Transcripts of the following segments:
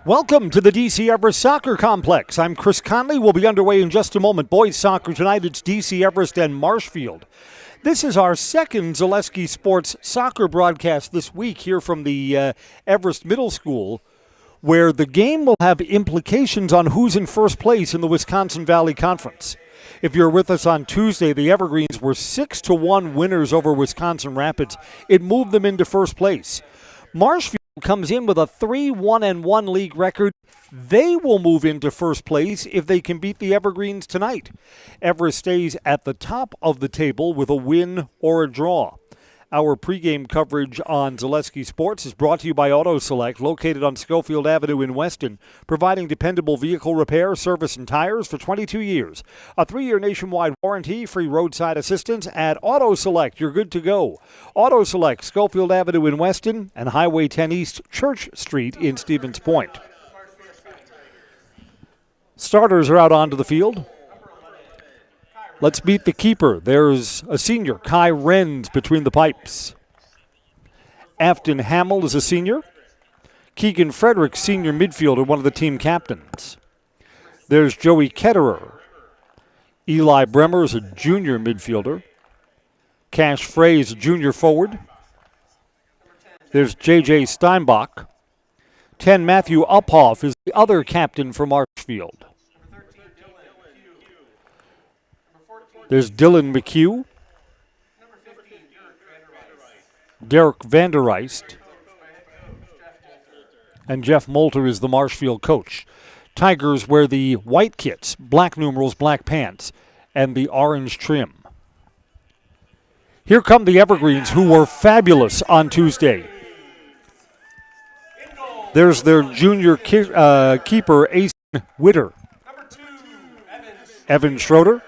Welcome to the DC Everest Soccer Complex. I'm Chris Conley. We'll be underway in just a moment. Boys soccer tonight, it's DC Everest and Marshfield. This is our second Zaleski Sports soccer broadcast this week here from the Everest Middle School, where the game will have implications on who's in first place in the Wisconsin Valley Conference. If you're with us on Tuesday, the Evergreens were 6-1 winners over Wisconsin Rapids. It moved them into first place. Marshfield comes in with a 3-1-1 league record. They will move into first place if they can beat the Evergreens tonight. Everest stays at the top of the table with a win or a draw. Our pregame coverage on Zaleski Sports is brought to you by Auto Select, located on Schofield Avenue in Weston, providing dependable vehicle repair, service, and tires for 22 years. A 3-year nationwide warranty, free roadside assistance at Auto Select. You're good to go. Auto Select, Schofield Avenue in Weston, and Highway 10 East, Church Street in Stevens Point. Starters are out onto the field. Let's meet the keeper. There's a senior, Kai Renz, between the pipes. Afton Hamill is a senior. Keegan Frederick, senior midfielder, one of the team captains. There's Joey Ketterer. Eli Bremer is a junior midfielder. Cash Frey is a junior forward. There's J.J. Steinbach. 10, Matthew Uphoff is the other captain for Marshfield. There's Dylan McHugh, Derek Vanderreist, and Jeff Moulter is the Marshfield coach. Tigers wear the white kits, black numerals, black pants, and the orange trim. Here come the Evergreens, who were fabulous on Tuesday. There's their junior keeper, Ace Witter. Evan Schroeder.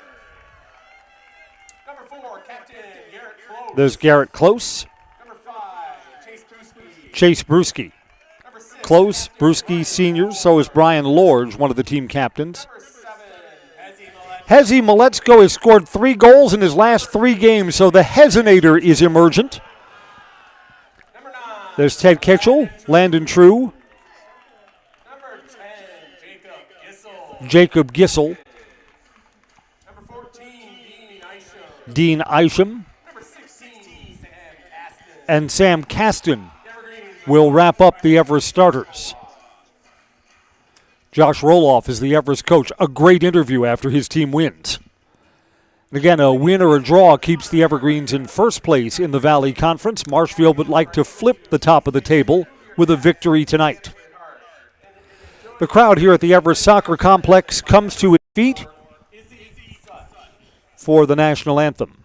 There's Garrett Close. Chase Brusky. Close, Brusky seniors. So is Brian Lorge, one of the team captains. Hezi Maletsko has scored 3 goals in his last 3 games, so the Hesinator is emergent. There's Ted Kitchell, Landon True. Jacob Gissel. Dean Isham. And Sam Caston will wrap up the Everest starters. Josh Roloff is the Everest coach. A great interview after his team wins. And again, a win or a draw keeps the Evergreens in first place in the Valley Conference. Marshfield would like to flip the top of the table with a victory tonight. The crowd here at the Everest Soccer Complex comes to its feet for the national anthem.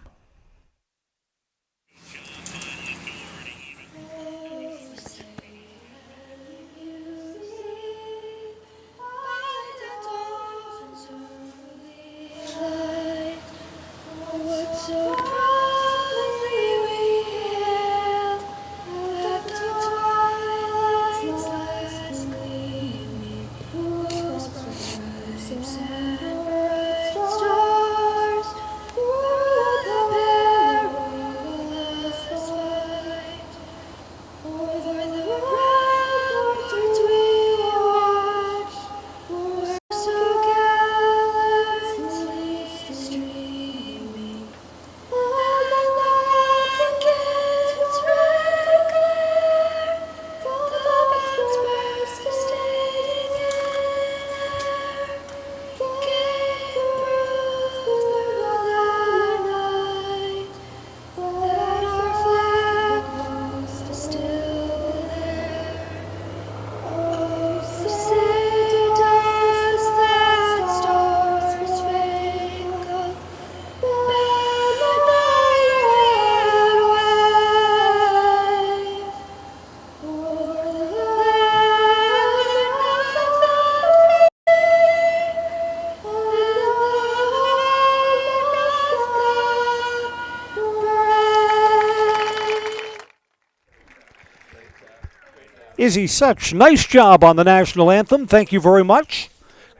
Izzy Such, nice job on the national anthem. Thank you very much.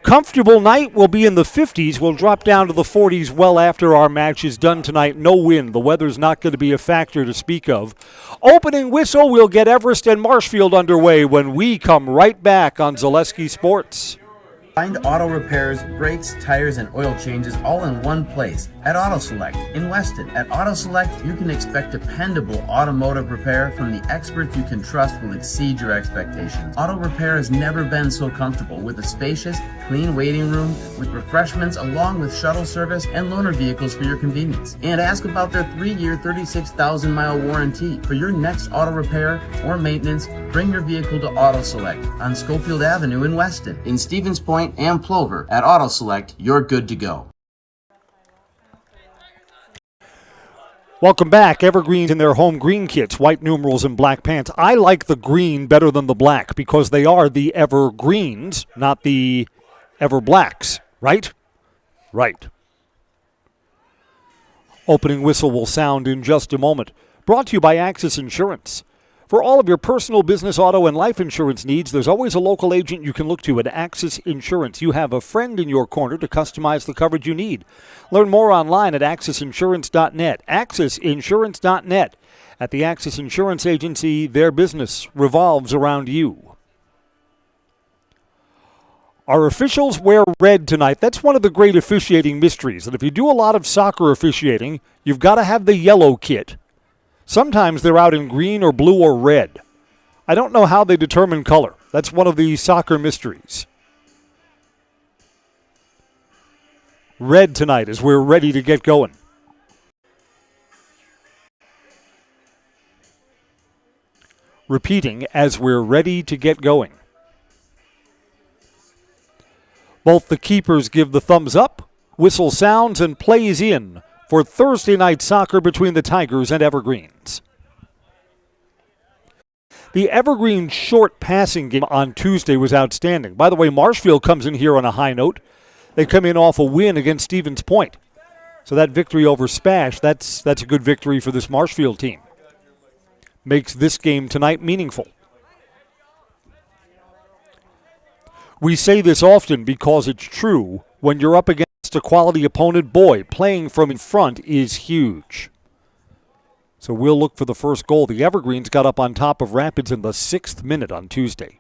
Comfortable night will be in the 50s. We'll drop down to the 40s well after our match is done tonight. No wind. The weather's not going to be a factor to speak of. Opening whistle, we'll get Everest and Marshfield underway when we come right back on Zaleski Sports. Find auto repairs, brakes, tires, and oil changes all in one place at Auto Select in Weston. At Auto Select, you can expect dependable automotive repair from the experts you can trust will exceed your expectations. Auto repair has never been so comfortable with a spacious, clean waiting room with refreshments along with shuttle service and loaner vehicles for your convenience. And ask about their 3-year, 36,000-mile warranty. For your next auto repair or maintenance, bring your vehicle to Auto Select on Schofield Avenue in Weston. In Stevens Point and Plover, at Auto Select, you're good to go. Welcome back. Evergreens in their home green kits, white numerals and black pants. I like the green better than the black because they are the Evergreens, not the Everblacks, right? Right. Opening whistle will sound in just a moment. Brought to you by Axis Insurance. For all of your personal, business, auto, and life insurance needs, there's always a local agent you can look to at Axis Insurance. You have a friend in your corner to customize the coverage you need. Learn more online at AxisInsurance.net. AxisInsurance.net. At the Axis Insurance Agency, their business revolves around you. Our officials wear red tonight. That's one of the great officiating mysteries. And if you do a lot of soccer officiating, you've got to have the yellow kit. Sometimes they're out in green or blue or red. I don't know how they determine color. That's one of the soccer mysteries. Red tonight as we're ready to get going. Repeating, as we're ready to get going. Both the keepers give the thumbs up, whistle sounds, and plays in for Thursday night soccer between the Tigers and Evergreens. The Evergreen short passing game on Tuesday was outstanding. By the way, Marshfield comes in here on a high note. They come in off a win against Stevens Point. So that victory over Spash, that's a good victory for this Marshfield team. Makes this game tonight meaningful. We say this often because it's true. When you're up against a quality opponent, boy, playing from in front is huge. So we'll look for the first goal. The Evergreens got up on top of Rapids in the 6th minute on Tuesday.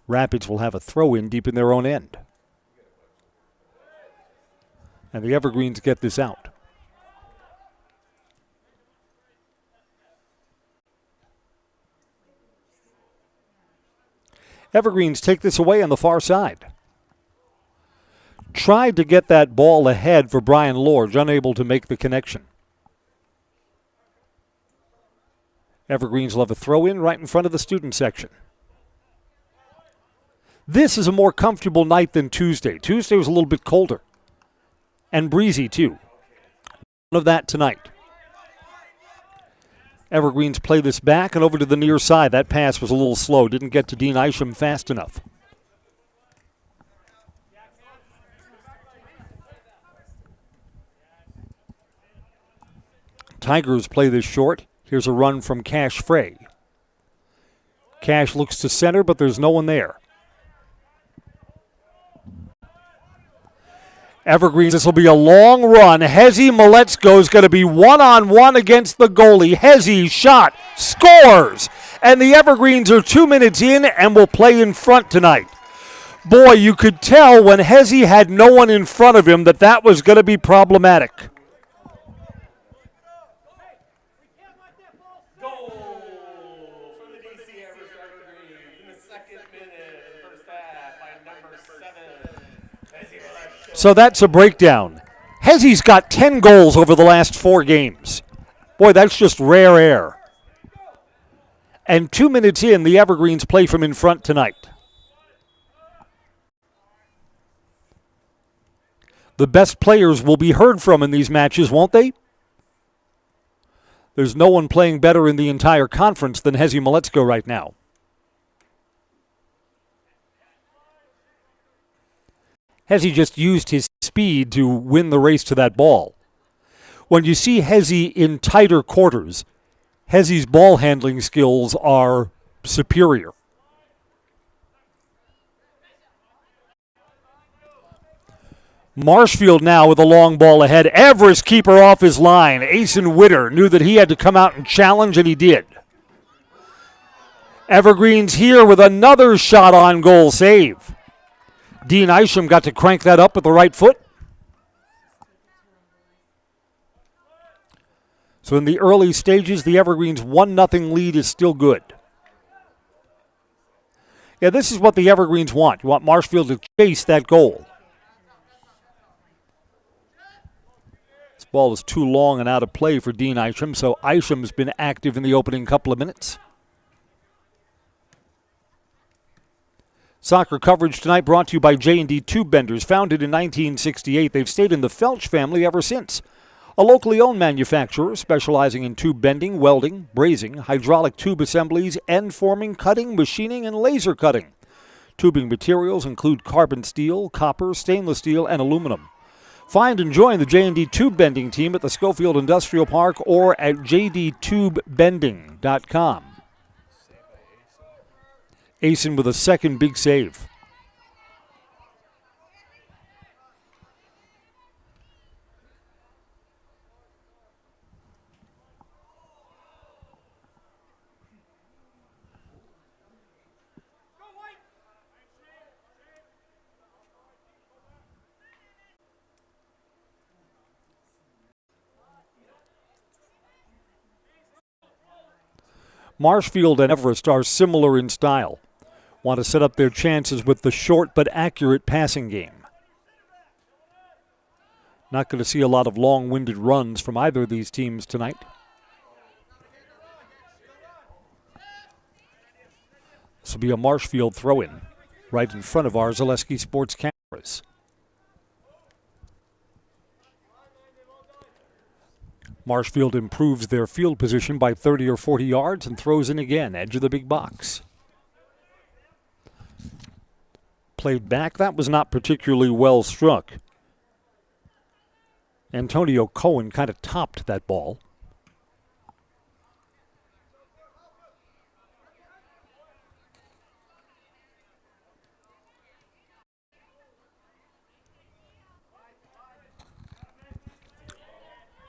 Rapids will have a throw-in deep in their own end. And the Evergreens get this out. Evergreens take this away on the far side. Tried to get that ball ahead for Brian Lorge, unable to make the connection. Evergreens will have a throw-in right in front of the student section. This is a more comfortable night than Tuesday. Tuesday was a little bit colder. And breezy, too. None of that tonight. Evergreens play this back and over to the near side. That pass was a little slow. Didn't get to Dean Isham fast enough. Tigers play this short. Here's a run from Cash Frey. Cash looks to center, but there's no one there. Evergreens, this will be a long run. Hezi Maletsko is going to be one-on-one against the goalie. Hezi shot, scores, and the Evergreens are 2 minutes in and will play in front tonight. Boy, you could tell when Hezi had no one in front of him that was going to be problematic. So that's a breakdown. Hezi's got 10 goals over the last 4 games. Boy, that's just rare air. And 2 minutes in, the Evergreens play from in front tonight. The best players will be heard from in these matches, won't they? There's no one playing better in the entire conference than Hezi Maletsko right now. Hezi just used his speed to win the race to that ball. When you see Hezi in tighter quarters, Hezzy's ball handling skills are superior. Marshfield now with a long ball ahead. Everest keeper off his line. Asen Witter knew that he had to come out and challenge, and he did. Evergreen's here with another shot on goal save. Dean Isham got to crank that up with the right foot. So in the early stages, the Evergreens 1-0 lead is still good. Yeah, this is what the Evergreens want. You want Marshfield to chase that goal. This ball is too long and out of play for Dean Isham, so Isham's been active in the opening couple of minutes. Soccer coverage tonight brought to you by J&D Tube Benders. Founded in 1968, they've stayed in the Felch family ever since. A locally owned manufacturer specializing in tube bending, welding, brazing, hydraulic tube assemblies, end forming, cutting, machining, and laser cutting. Tubing materials include carbon steel, copper, stainless steel, and aluminum. Find and join the J&D Tube Bending team at the Schofield Industrial Park or at jdtubebending.com. Asen with a second big save. Marshfield and Everest are similar in style. Want to set up their chances with the short but accurate passing game. Not going to see a lot of long-winded runs from either of these teams tonight. This will be a Marshfield throw-in right in front of our Zaleski Sports cameras. Marshfield improves their field position by 30 or 40 yards and throws in again, edge of the big box. Played back, that was not particularly well struck. Antonio Cohen kind of topped that ball.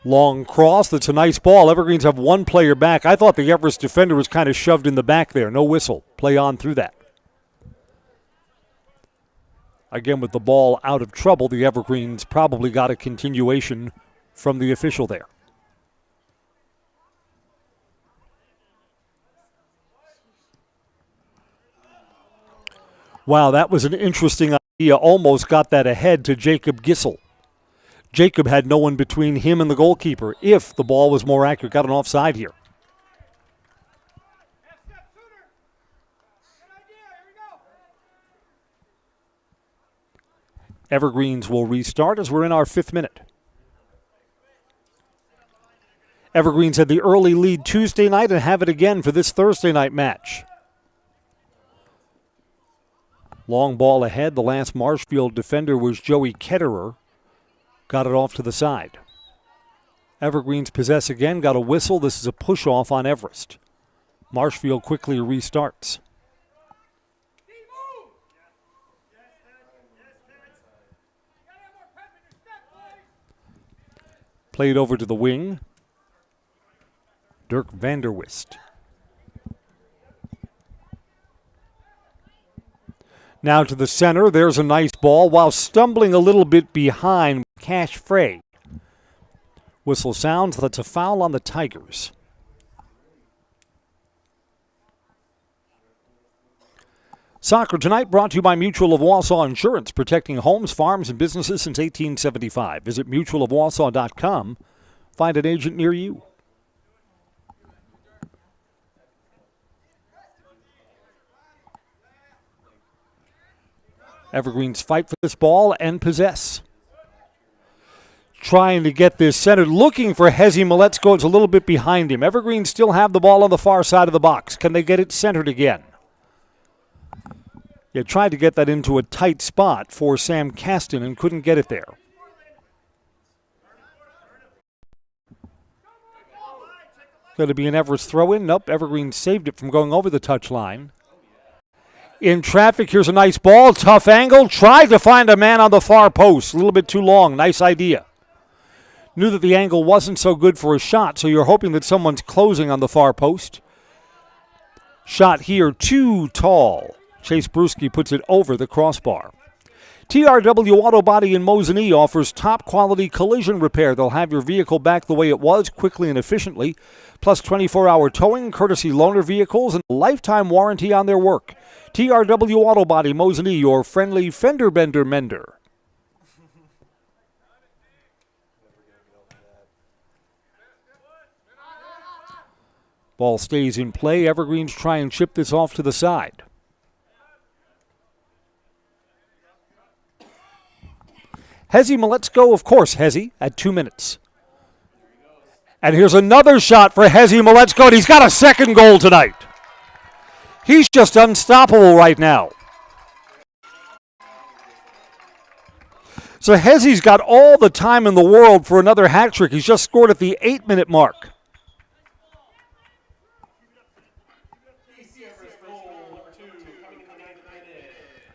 Long cross, that's a nice ball. Evergreens have one player back. I thought the Everest defender was kind of shoved in the back there. No whistle. Play on through that. Again, with the ball out of trouble, the Evergreens probably got a continuation from the official there. Wow, that was an interesting idea. Almost got that ahead to Jacob Gissel. Jacob had no one between him and the goalkeeper if the ball was more accurate. Got an offside here. Evergreens will restart as we're in our 5th minute. Evergreens had the early lead Tuesday night and have it again for this Thursday night match. Long ball ahead. The last Marshfield defender was Joey Ketterer. Got it off to the side. Evergreens possess again. Got a whistle. This is a push-off on Everest. Marshfield quickly restarts. Played over to the wing. Dirk Vanderwist. Now to the center. There's a nice ball while stumbling a little bit behind Cash Frey. Whistle sounds. That's a foul on the Tigers. Soccer tonight brought to you by Mutual of Wausau Insurance, protecting homes, farms, and businesses since 1875. Visit mutualofwausau.com. Find an agent near you. Evergreens fight for this ball and possess. Trying to get this centered, looking for Hezi Maletsko. It's a little bit behind him. Evergreens still have the ball on the far side of the box. Can they get it centered again? Yeah, tried to get that into a tight spot for Sam Caston and couldn't get it there. Going to be an Everest throw-in. Nope, Evergreen saved it from going over the touchline. In traffic, here's a nice ball. Tough angle. Tried to find a man on the far post. A little bit too long. Nice idea. Knew that the angle wasn't so good for a shot, so you're hoping that someone's closing on the far post. Shot here, too tall. Chase Bruschi puts it over the crossbar. TRW Auto Body in Mosinee offers top-quality collision repair. They'll have your vehicle back the way it was, quickly and efficiently, plus 24-hour towing, courtesy loaner vehicles, and a lifetime warranty on their work. TRW Auto Body, Mosinee, your friendly fender bender mender. Ball stays in play. Evergreens try and chip this off to the side. Hezi Maletzko, of course, Hezi at 2 minutes. And here's another shot for Hezi Maletzko, and he's got a second goal tonight. He's just unstoppable right now. So Hezi's got all the time in the world for another hat trick. He's just scored at the 8-minute mark.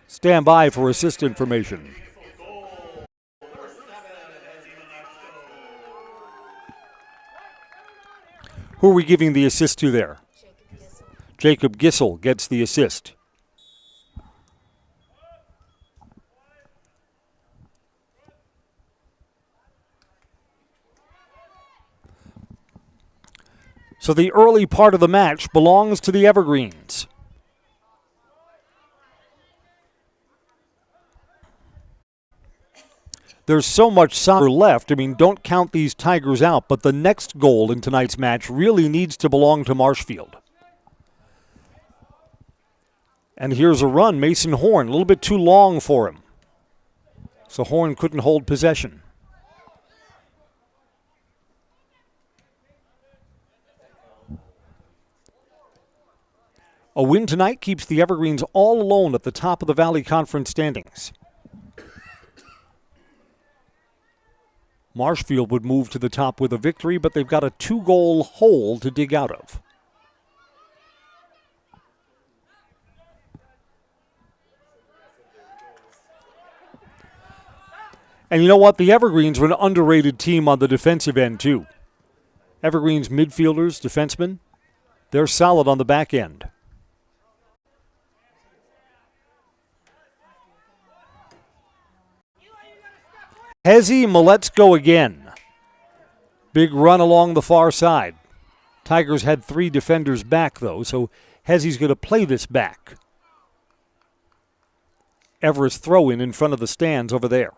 Stand by for assist information. Who are we giving the assist to there? Jacob Gissel gets the assist. So the early part of the match belongs to the Evergreens. There's so much soccer left. I mean, don't count these Tigers out, but the next goal in tonight's match really needs to belong to Marshfield. And here's a run. Mason Horn, a little bit too long for him. So Horn couldn't hold possession. A win tonight keeps the Evergreens all alone at the top of the Valley Conference standings. Marshfield would move to the top with a victory, but they've got a 2-goal hole to dig out of. And you know what? The Evergreens were an underrated team on the defensive end, too. Evergreens midfielders, defensemen, they're solid on the back end. Hezi Maletzko again. Big run along the far side. Tigers had 3 defenders back, though, so Hezi's going to play this back. Everest throw in front of the stands over there.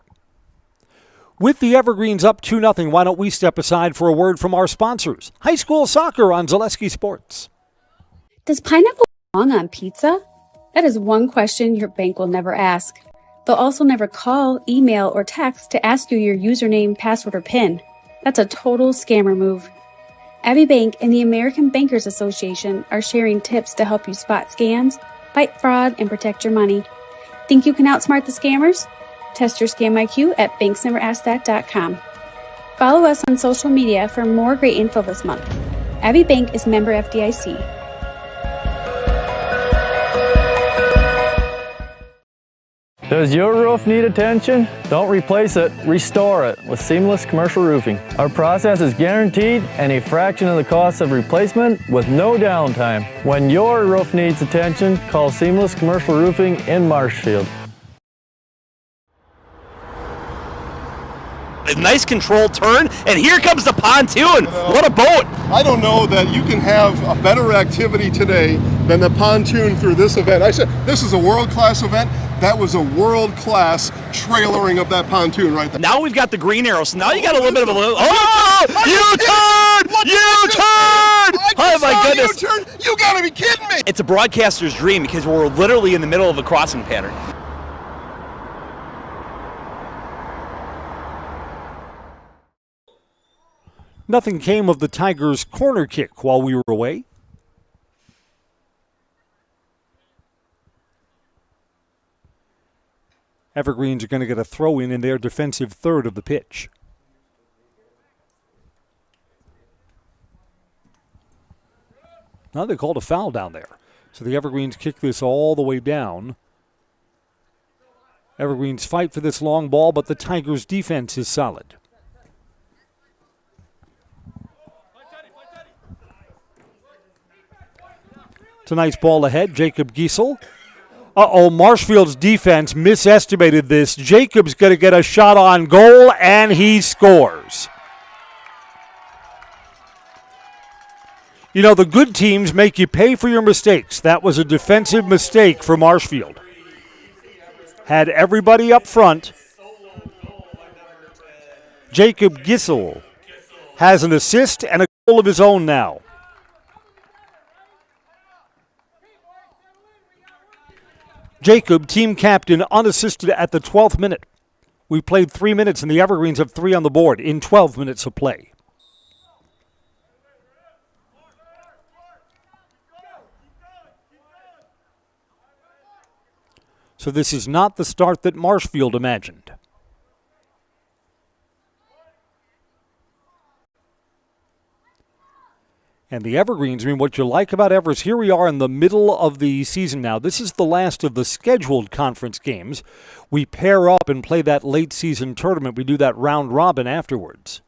With the Evergreens up 2-0, why don't we step aside for a word from our sponsors? High school soccer on Zaleski Sports. Does pineapple belong on pizza? That is one question your bank will never ask. They'll also never call, email, or text to ask you your username, password, or PIN. That's a total scammer move. Abbey Bank and the American Bankers Association are sharing tips to help you spot scams, fight fraud, and protect your money. Think you can outsmart the scammers? Test your scam IQ at banksneverasked.com. Follow us on social media for more great info this month. Abbey Bank is member FDIC. Does your roof need attention? Don't replace it, restore it with Seamless Commercial Roofing. Our process is guaranteed and a fraction of the cost of replacement with no downtime. When your roof needs attention, call Seamless Commercial Roofing in Marshfield. A nice controlled turn, and here comes the pontoon. What a boat! I don't know that you can have a better activity today than the pontoon through this event. I said this is a world-class event. That was a world-class trailering of that pontoon right there. Now we've got the green arrow, so now you got a little bit of a little. Oh! U-turn! U-turn! Oh my goodness! U-turn? You gotta be kidding me! It's a broadcaster's dream because we're literally in the middle of a crossing pattern. Nothing came of the Tigers' corner kick while we were away. Evergreens are going to get a throw in their defensive third of the pitch. Now they called a foul down there. So the Evergreens kick this all the way down. Evergreens fight for this long ball, but the Tigers' defense is solid. It's a nice ball ahead. Jacob Giesel. Marshfield's defense misestimated this. Jacob's going to get a shot on goal, and he scores. You know, the good teams make you pay for your mistakes. That was a defensive mistake for Marshfield. Had everybody up front. Jacob Giesel has an assist and a goal of his own now. Jacob, team captain, unassisted at the 12th minute. We played 3 minutes, and the Evergreens have 3 on the board in 12 minutes of play. So this is not the start that Marshfield imagined. And the Evergreens, I mean, what you like about Everest, here we are in the middle of the season now. This is the last of the scheduled conference games. We pair up and play that late season tournament. We do that round robin afterwards.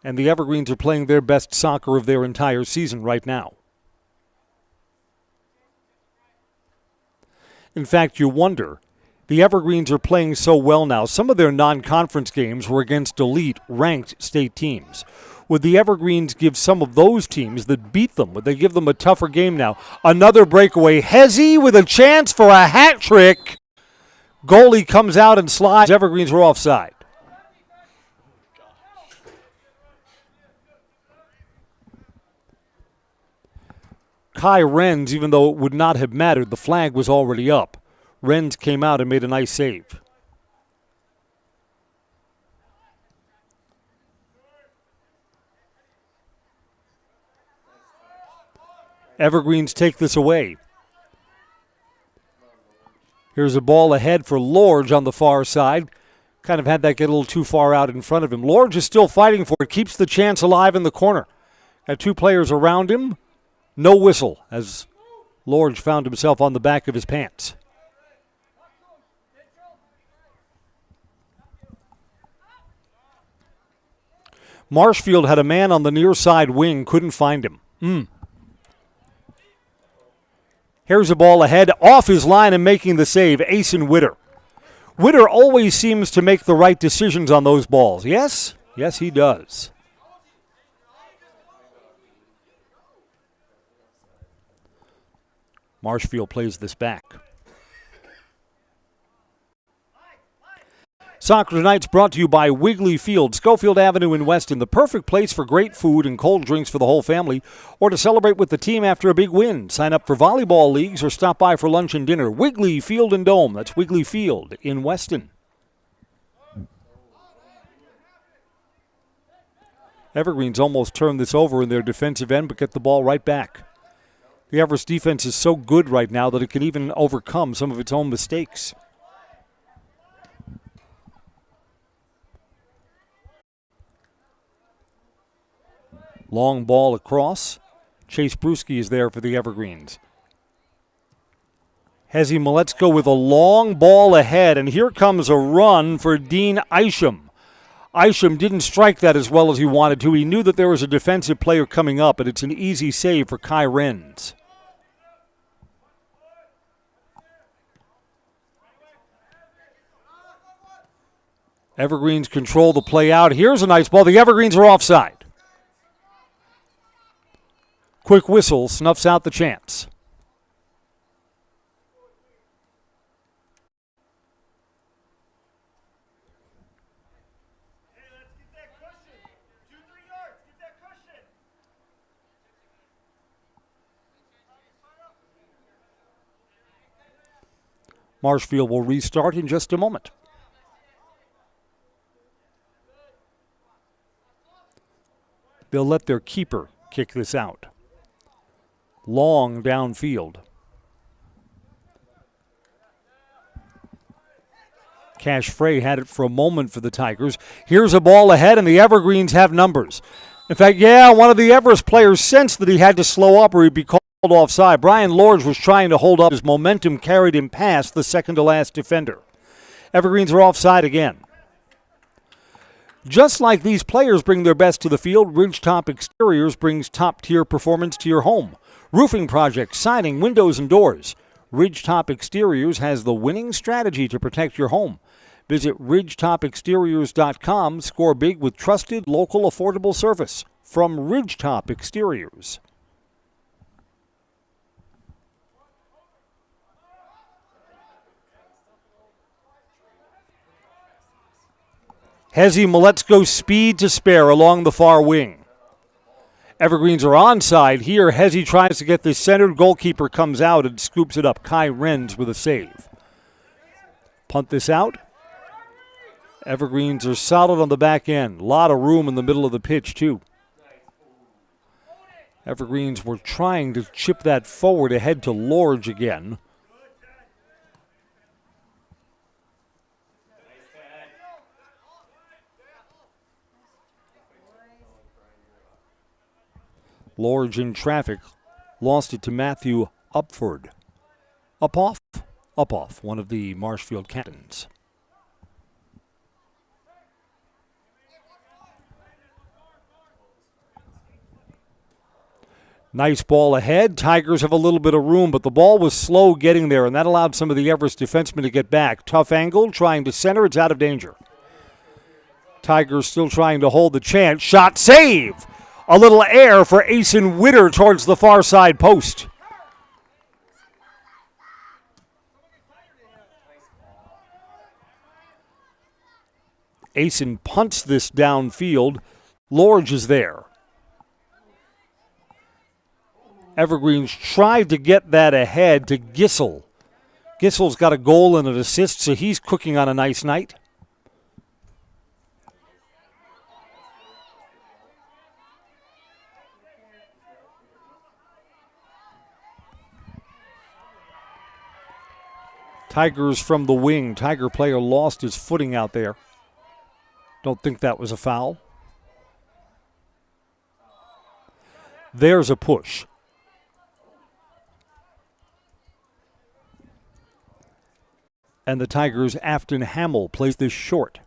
And the Evergreens are playing their best soccer of their entire season right now. In fact, you wonder, the Evergreens are playing so well now. Some of their non-conference games were against elite, ranked state teams. Would the Evergreens give some of those teams that beat them, would they give them a tougher game now? Another breakaway. Hezzy with a chance for a hat trick. Goalie comes out and slides. Evergreens were offside. Kai Renz, even though it would not have mattered, the flag was already up. Renz came out and made a nice save. Evergreens take this away. Here's a ball ahead for Lorge on the far side. Kind of had that get a little too far out in front of him. Lorge is still fighting for it, keeps the chance alive in the corner. Got 2 players around him. No whistle as Lorge found himself on the back of his pants. Marshfield had a man on the near side wing, couldn't find him. Here's a ball ahead, off his line and making the save, Asen Witter. Witter always seems to make the right decisions on those balls. Yes? Yes, he does. Marshfield plays this back. Soccer Tonight's brought to you by Wiggly Field, Schofield Avenue in Weston, the perfect place for great food and cold drinks for the whole family, or to celebrate with the team after a big win. Sign up for volleyball leagues or stop by for lunch and dinner. Wiggly Field and Dome, that's Wiggly Field in Weston. Evergreens almost turned this over in their defensive end, but get the ball right back. The Everest defense is so good right now that it can even overcome some of its own mistakes. Long ball across. Chase Bruschi is there for the Evergreens. Hezzy Maletzko with a long ball ahead, and here comes a run for Dean Isham. Isham didn't strike that as well as he wanted to. He knew that there was a defensive player coming up, and it's an easy save for Kai Renz. Evergreens control the play out. Here's a nice ball. The Evergreens are offside. Quick whistle snuffs out the chance. Marshfield will restart in just a moment. They'll let their keeper kick this out. Long downfield. Cash Frey had it for a moment for the Tigers. Here's a ball ahead, and the Evergreens have numbers. In fact, one of the Everest players sensed that he had to slow up or he'd be called offside. Brian Lords was trying to hold up. His momentum carried him past the second-to-last defender. Evergreens are offside again. Just like these players bring their best to the field, Ridgetop Exteriors brings top-tier performance to your home. Roofing projects, siding, windows, and doors. Ridgetop Exteriors has the winning strategy to protect your home. Visit ridgetopexteriors.com. Score big with trusted, local, affordable service from Ridgetop Exteriors. Hezi Maletzko speed to spare along the far wing. Evergreens are onside here. Hezi tries to get this centered. Goalkeeper comes out and scoops it up. Kai Renz with a save. Punt this out. Evergreens are solid on the back end. A lot of room in the middle of the pitch, too. Evergreens were trying to chip that forward ahead to Lorge again. Lorge in traffic. Lost it to Matthew Upford. Upoff, one of the Marshfield captains. Nice ball ahead. Tigers have a little bit of room, but the ball was slow getting there, and that allowed some of the Everest defensemen to get back. Tough angle, trying to center. It's out of danger. Tigers still trying to hold the chance. Shot, save! A little air for Asen Witter towards the far side post. Asen punts this downfield. Lorge is there. Evergreens tried to get that ahead to Gissel. Gissel's got a goal and an assist, so he's cooking on a nice night. Tigers from the wing. Tiger player lost his footing out there. Don't think that was a foul. There's a push. And the Tigers' Afton Hamill plays this short.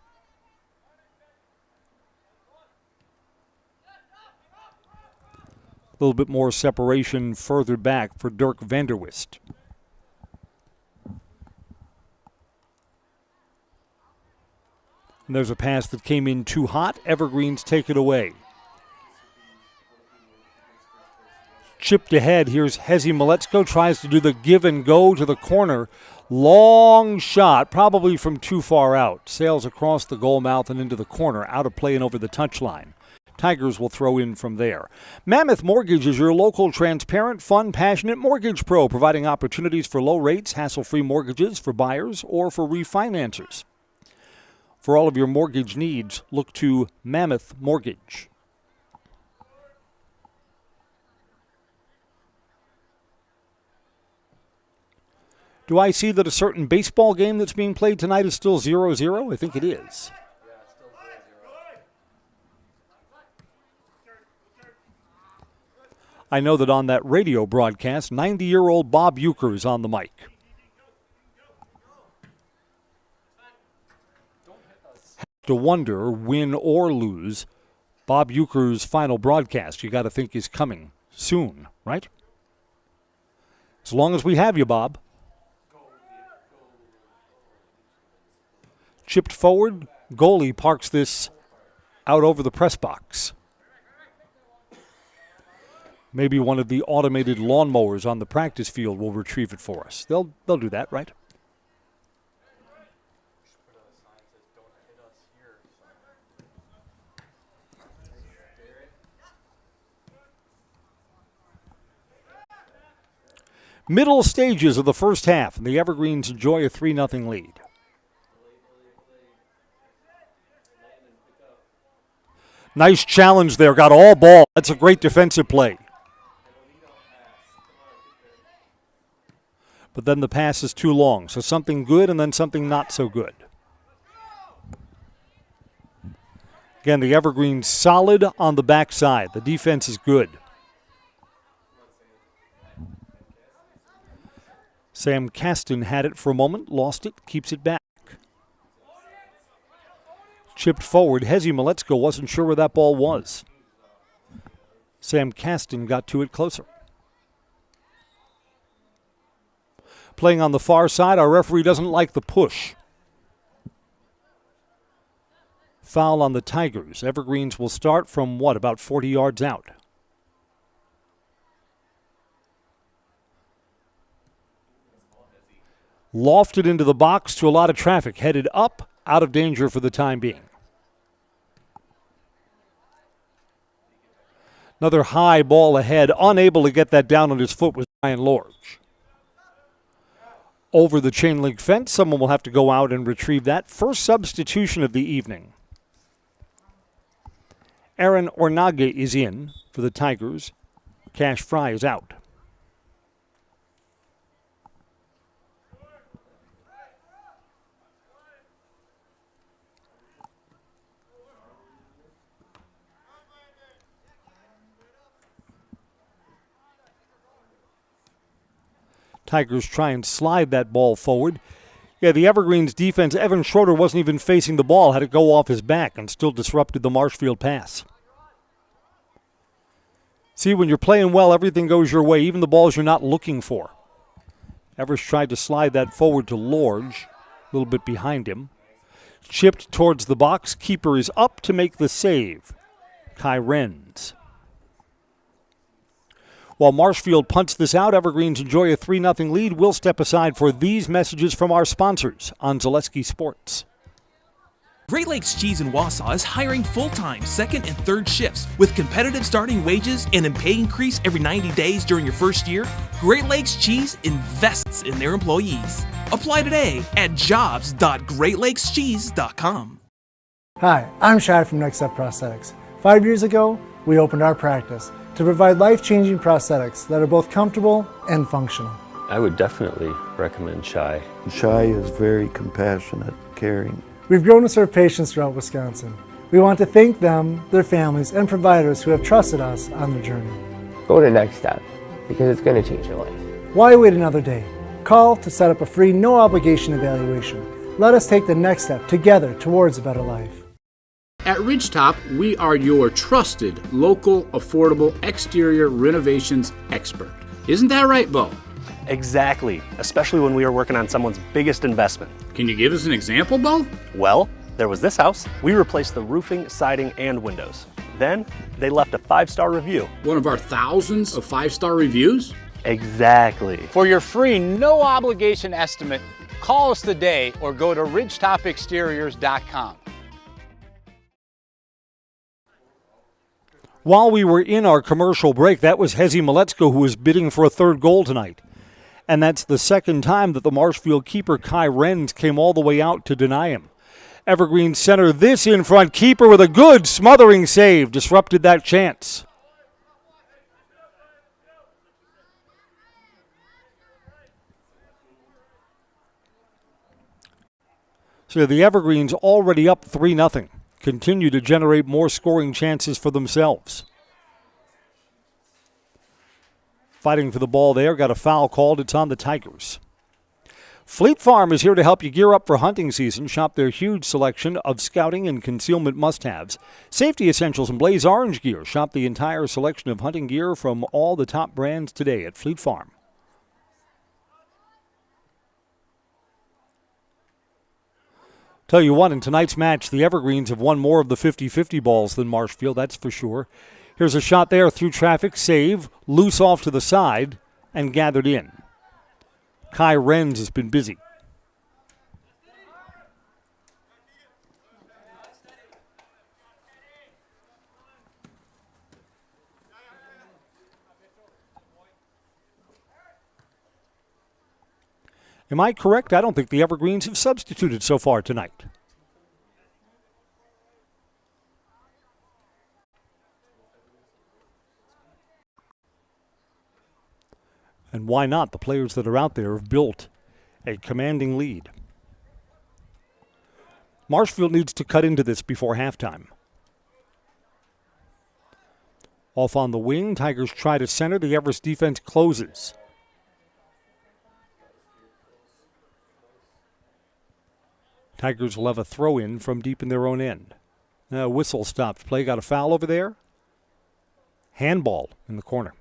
A little bit more separation further back for Dirk Vanderwist. And there's a pass that came in too hot. Evergreens take it away. Chipped ahead. Here's Hezi Maletzko. Tries to do the give and go to the corner. Long shot, probably from too far out. Sails across the goal mouth and into the corner. Out of play and over the touchline. Tigers will throw in from there. Mammoth Mortgage is your local, transparent, fun, passionate mortgage pro, providing opportunities for low rates, hassle-free mortgages for buyers or for refinancers. For all of your mortgage needs, look to Mammoth Mortgage. Do I see that a certain baseball game that's being played tonight is still 0-0? I think it is. I know that on that radio broadcast, 90-year-old Bob Euchre is on the mic. To wonder, win or lose, Bob Euchre's final broadcast, you got to think, is coming soon, right? As long as we have you, Bob. Chipped forward, goalie parks this out over the press box. Maybe one of the automated lawnmowers on the practice field will retrieve it for us. They'll do that, right? Middle stages of the first half, and the Evergreens enjoy a 3-0 lead. Nice challenge there, got all ball. That's a great defensive play. But then the pass is too long, so something good and then something not so good. Again, the Evergreens solid on the backside. The defense is good. Sam Caston had it for a moment, lost it, keeps it back. Chipped forward. Hezi Maletzko wasn't sure where that ball was. Sam Caston got to it closer. Playing on the far side, our referee doesn't like the push. Foul on the Tigers. Evergreens will start from about 40 yards out. Lofted into the box to a lot of traffic. Headed up, out of danger for the time being. Another high ball ahead. Unable to get that down on his foot was Ryan Lorge. Over the chain link fence. Someone will have to go out and retrieve that. First substitution of the evening. Aaron Ornage is in for the Tigers. Cash Fry is out. Tigers try and slide that ball forward. Yeah, the Evergreens defense, Evan Schroeder wasn't even facing the ball, had it go off his back and still disrupted the Marshfield pass. See, when you're playing well, everything goes your way, even the balls you're not looking for. Everest tried to slide that forward to Lorge, a little bit behind him. Chipped towards the box. Keeper is up to make the save. Kai Renz. While Marshfield punts this out, Evergreens enjoy a 3-0 lead. We'll step aside for these messages from our sponsors on Zaleski Sports. Great Lakes Cheese in Wausau is hiring full-time second and third shifts with competitive starting wages and a pay increase every 90 days during your first year. Great Lakes Cheese invests in their employees. Apply today at jobs.greatlakescheese.com. Hi, I'm Shai from Next Step Prosthetics. 5 years ago, we opened our practice to provide life-changing prosthetics that are both comfortable and functional. I would definitely recommend Shai. Shai is very compassionate, caring. We've grown to serve patients throughout Wisconsin. We want to thank them, their families, and providers who have trusted us on their journey. Go to Next Step, because it's going to change your life. Why wait another day? Call to set up a free, no-obligation evaluation. Let us take the next step together towards a better life. At Ridgetop, we are your trusted, local, affordable exterior renovations expert. Isn't that right, Bo? Exactly, especially when we are working on someone's biggest investment. Can you give us an example, Bo? Well, there was this house. We replaced the roofing, siding, and windows. Then, they left a 5-star review. One of our thousands of 5-star reviews? Exactly. For your free, no-obligation estimate, call us today or go to ridgetopexteriors.com. While we were in our commercial break, that was Hezi Maletzko who was bidding for a third goal tonight. And that's the second time that the Marshfield keeper, Kai Renz, came all the way out to deny him. Evergreen center this in front. Keeper with a good smothering save. Disrupted that chance. So the Evergreens already up 3-0. Continue to generate more scoring chances for themselves. Fighting for the ball there. Got a foul called. It's on the Tigers. Fleet Farm is here to help you gear up for hunting season. Shop their huge selection of scouting and concealment must-haves. Safety essentials and blaze orange gear. Shop the entire selection of hunting gear from all the top brands today at Fleet Farm. Tell you what, in tonight's match, the Evergreens have won more of the 50-50 balls than Marshfield, that's for sure. Here's a shot there through traffic, save, loose off to the side, and gathered in. Kai Renz has been busy. Am I correct? I don't think the Evergreens have substituted so far tonight. And why not? The players that are out there have built a commanding lead. Marshfield needs to cut into this before halftime. Off on the wing, Tigers try to center. The Everest defense closes. Tigers will have a throw in from deep in their own end. Whistle stops play. Got a foul over there. Handball in the corner.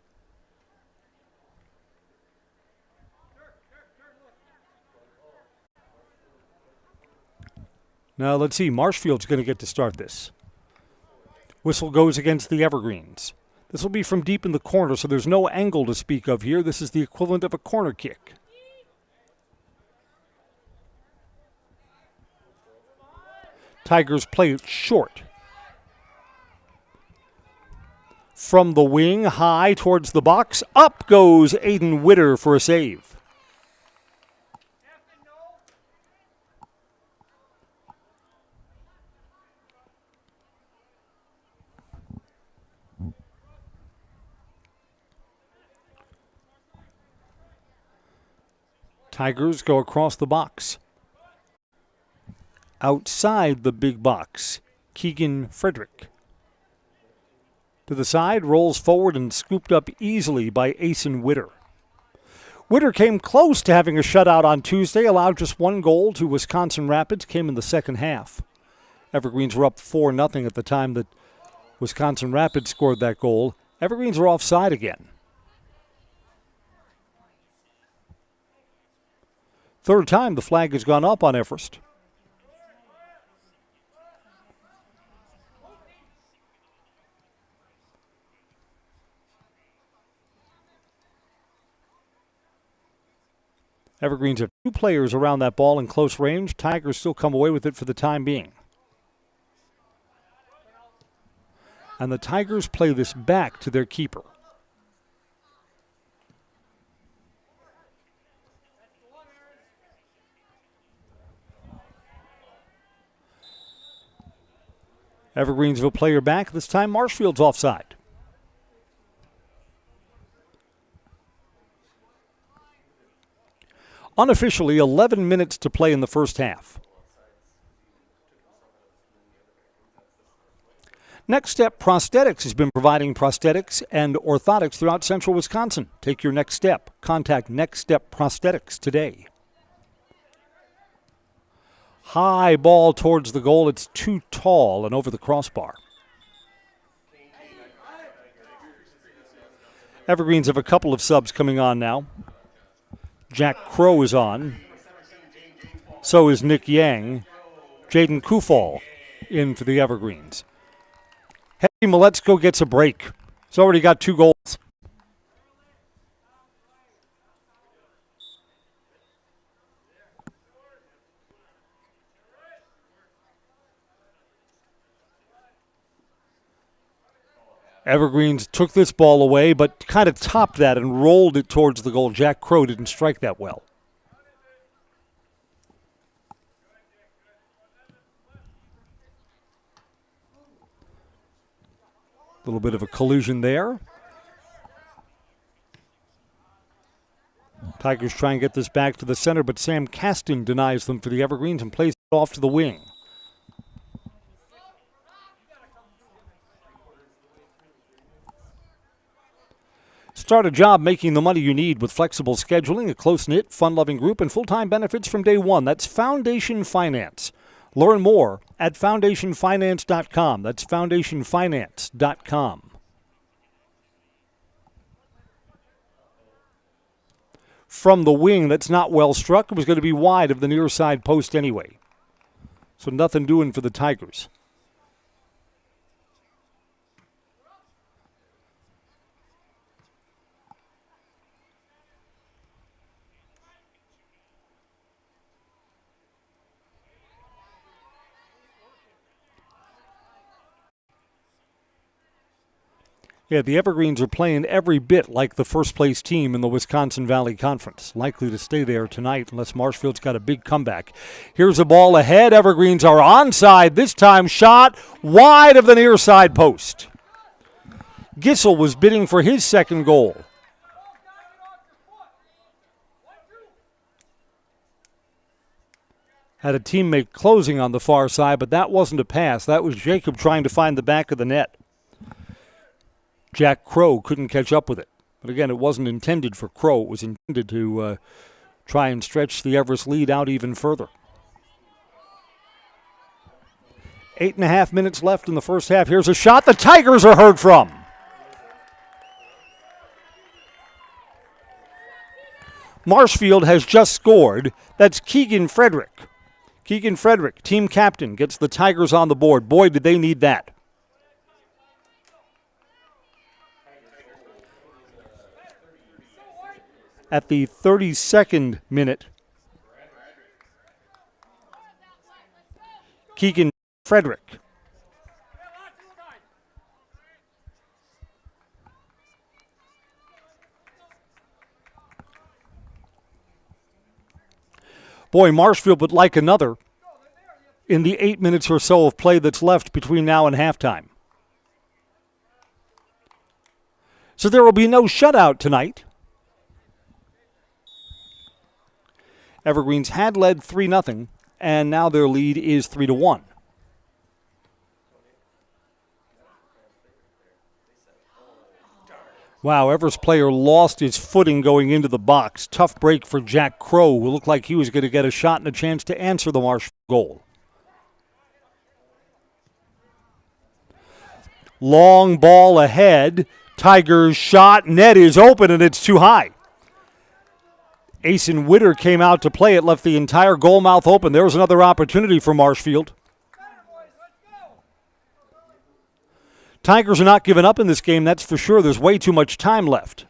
Now let's see. Marshfield's going to get to start this. Whistle goes against the Evergreens. This will be from deep in the corner, so there's no angle to speak of here. This is the equivalent of a corner kick. Tigers play it short. From the wing, high towards the box. Up goes Aiden Witter for a save. Tigers go across the box. Outside the big box, Keegan Frederick. To the side, rolls forward and scooped up easily by Aiden Witter. Witter came close to having a shutout on Tuesday, allowed just one goal to Wisconsin Rapids, came in the second half. Evergreens were up 4-0 at the time that Wisconsin Rapids scored that goal. Evergreens are offside again. Third time the flag has gone up on Everest. Evergreens have two players around that ball in close range. Tigers still come away with it for the time being. And the Tigers play this back to their keeper. Evergreens have a player back. This time Marshfield's offside. Unofficially, 11 minutes to play in the first half. Next Step Prosthetics has been providing prosthetics and orthotics throughout central Wisconsin. Take your next step. Contact Next Step Prosthetics today. High ball towards the goal. It's too tall and over the crossbar. Evergreens have a couple of subs coming on now. Jack Crow is on. So is Nick Yang. Jaden Kufal in for the Evergreens. Henry Maletzko gets a break. He's already got 2 goals. Evergreens took this ball away, but kind of topped that and rolled it towards the goal. Jack Crow didn't strike that well. A little bit of a collision there. Tigers try and get this back to the center, but Sam Caston denies them for the Evergreens and plays it off to the wing. Start a job making the money you need with flexible scheduling, a close-knit, fun-loving group, and full-time benefits from day one. That's Foundation Finance. Learn more at foundationfinance.com. That's foundationfinance.com. From the wing that's not well struck, it was going to be wide of the near side post anyway. So nothing doing for the Tigers. Yeah, the Evergreens are playing every bit like the first-place team in the Wisconsin Valley Conference. Likely to stay there tonight unless Marshfield's got a big comeback. Here's a ball ahead. Evergreens are onside. This time shot wide of the near side post. Gissel was bidding for his second goal. Had a teammate closing on the far side, but that wasn't a pass. That was Jacob trying to find the back of the net. Jack Crow couldn't catch up with it. But again, it wasn't intended for Crow. It was intended to try and stretch the Everest lead out even further. 8.5 minutes left in the first half. Here's a shot the Tigers are heard from. Marshfield has just scored. That's Keegan Frederick. Keegan Frederick, team captain, gets the Tigers on the board. Boy, did they need that. At the 32nd minute, Keegan Frederick. Boy, Marshfield would like another in the 8 minutes or so of play that's left between now and halftime. So there will be no shutout tonight. Evergreens had led 3-0, and now their lead is 3-1. Wow, Everest player lost his footing going into the box. Tough break for Jack Crow, who looked like he was going to get a shot and a chance to answer the Marshfield goal. Long ball ahead. Tigers shot. Net is open, and it's too high. Asen Witter came out to play it, left the entire goal mouth open. There was another opportunity for Marshfield. Tigers are not giving up in this game, that's for sure. There's way too much time left.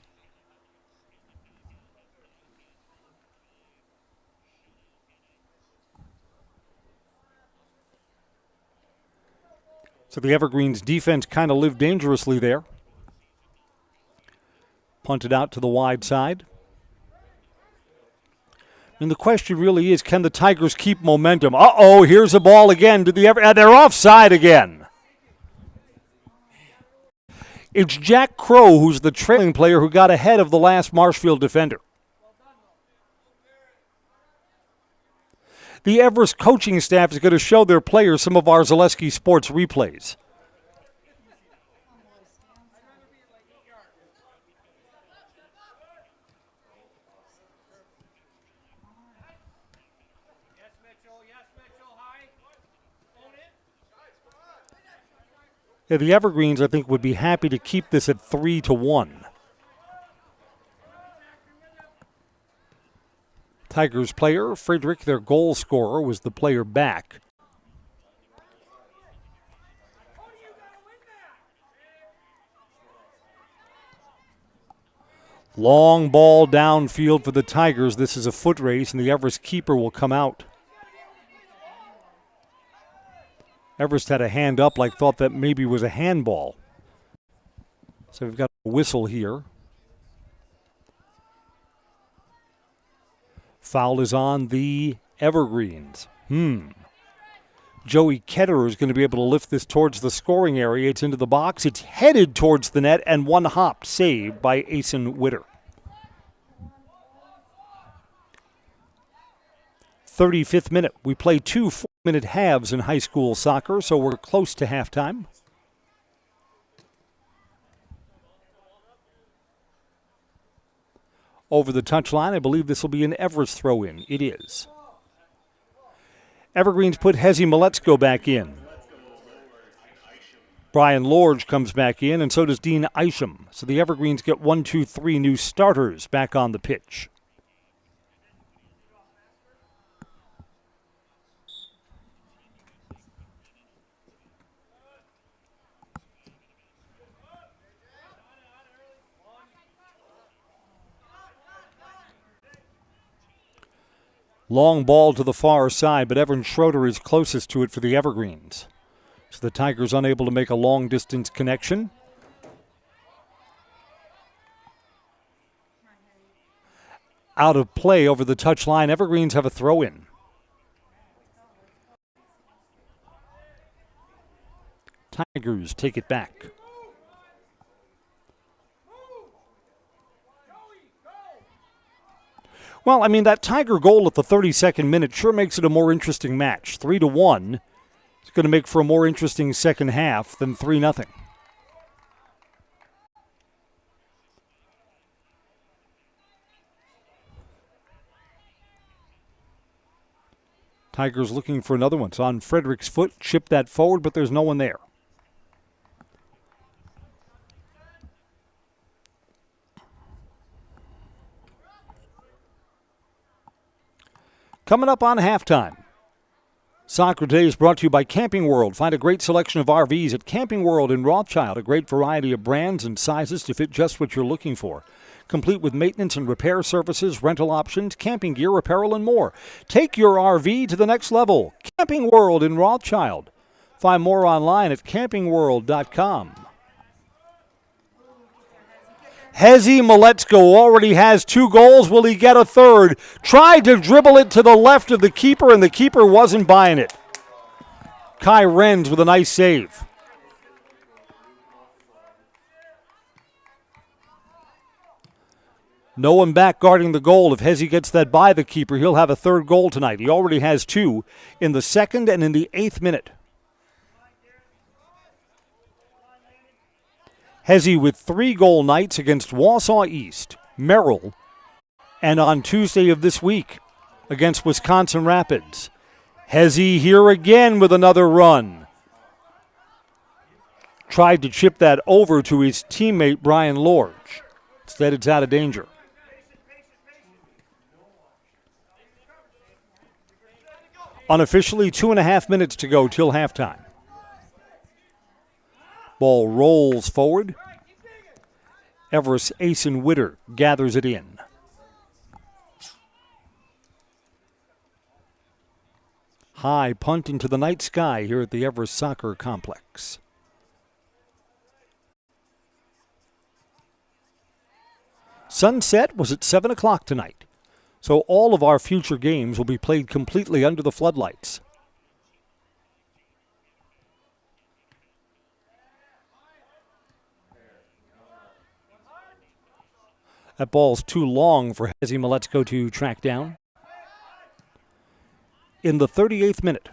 So the Evergreens defense kind of lived dangerously there. Punted out to the wide side. And the question really is, can the Tigers keep momentum? Uh-oh, here's the ball again. They're offside again. It's Jack Crow who's the trailing player who got ahead of the last Marshfield defender. The Everest coaching staff is going to show their players some of our Zaleski Sports replays. Yeah, the Evergreens, I think, would be happy to keep this at 3-1. Tigers player, Friedrich, their goal scorer, was the player back. Long ball downfield for the Tigers. This is a foot race, and the Everest keeper will come out. Everest had a hand up, like thought that maybe was a handball. So we've got a whistle here. Foul is on the Evergreens. Joey Ketterer is going to be able to lift this towards the scoring area. It's into the box. It's headed towards the net, and one hop saved by Asen Witter. 35th minute. We play 2 4-minute halves in high school soccer, so we're close to halftime. Over the touchline, I believe this will be an Everest throw-in. It is. Evergreens put Hezi Maletsko back in. Brian Lorge comes back in, and so does Dean Isham. So the Evergreens get 1, 2, 3 new starters back on the pitch. Long ball to the far side, but Evan Schroeder is closest to it for the Evergreens. So the Tigers unable to make a long-distance connection. Out of play over the touchline. Evergreens have a throw-in. Tigers take it back. Well, I mean, that Tiger goal at the 32nd minute sure makes it a more interesting match. 3-1. It's going to make for a more interesting second half than 3-0. Tigers looking for another one. It's on Frederick's foot. Chip that forward, but there's no one there. Coming up on halftime. Soccer Today is brought to you by Camping World. Find a great selection of RVs at Camping World in Rothschild. A great variety of brands and sizes to fit just what you're looking for. Complete with maintenance and repair services, rental options, camping gear, apparel, and more. Take your RV to the next level. Camping World in Rothschild. Find more online at campingworld.com. Hezi Maletsko already has 2 goals. Will he get a third? Tried to dribble it to the left of the keeper, and the keeper wasn't buying it. Kai Renz with a nice save. No one back guarding the goal. If Hezi gets that by the keeper, he'll have a third goal tonight. He already has 2 in the 2nd and in the 8th minute. Hezi with 3 goal nights against Wausau East, Merill, and on Tuesday of this week against Wisconsin Rapids. Hezi here again with another run. Tried to chip that over to his teammate Brian Lorge. Instead, it's out of danger. Unofficially, 2.5 minutes to go till halftime. Ball rolls forward. Everest Asen Witter gathers it in. High punt into the night sky here at the Everest Soccer Complex. Sunset was at 7 o'clock tonight, so all of our future games will be played completely under the floodlights. That ball's too long for Hezi Maletsko to track down. In the 38th minute,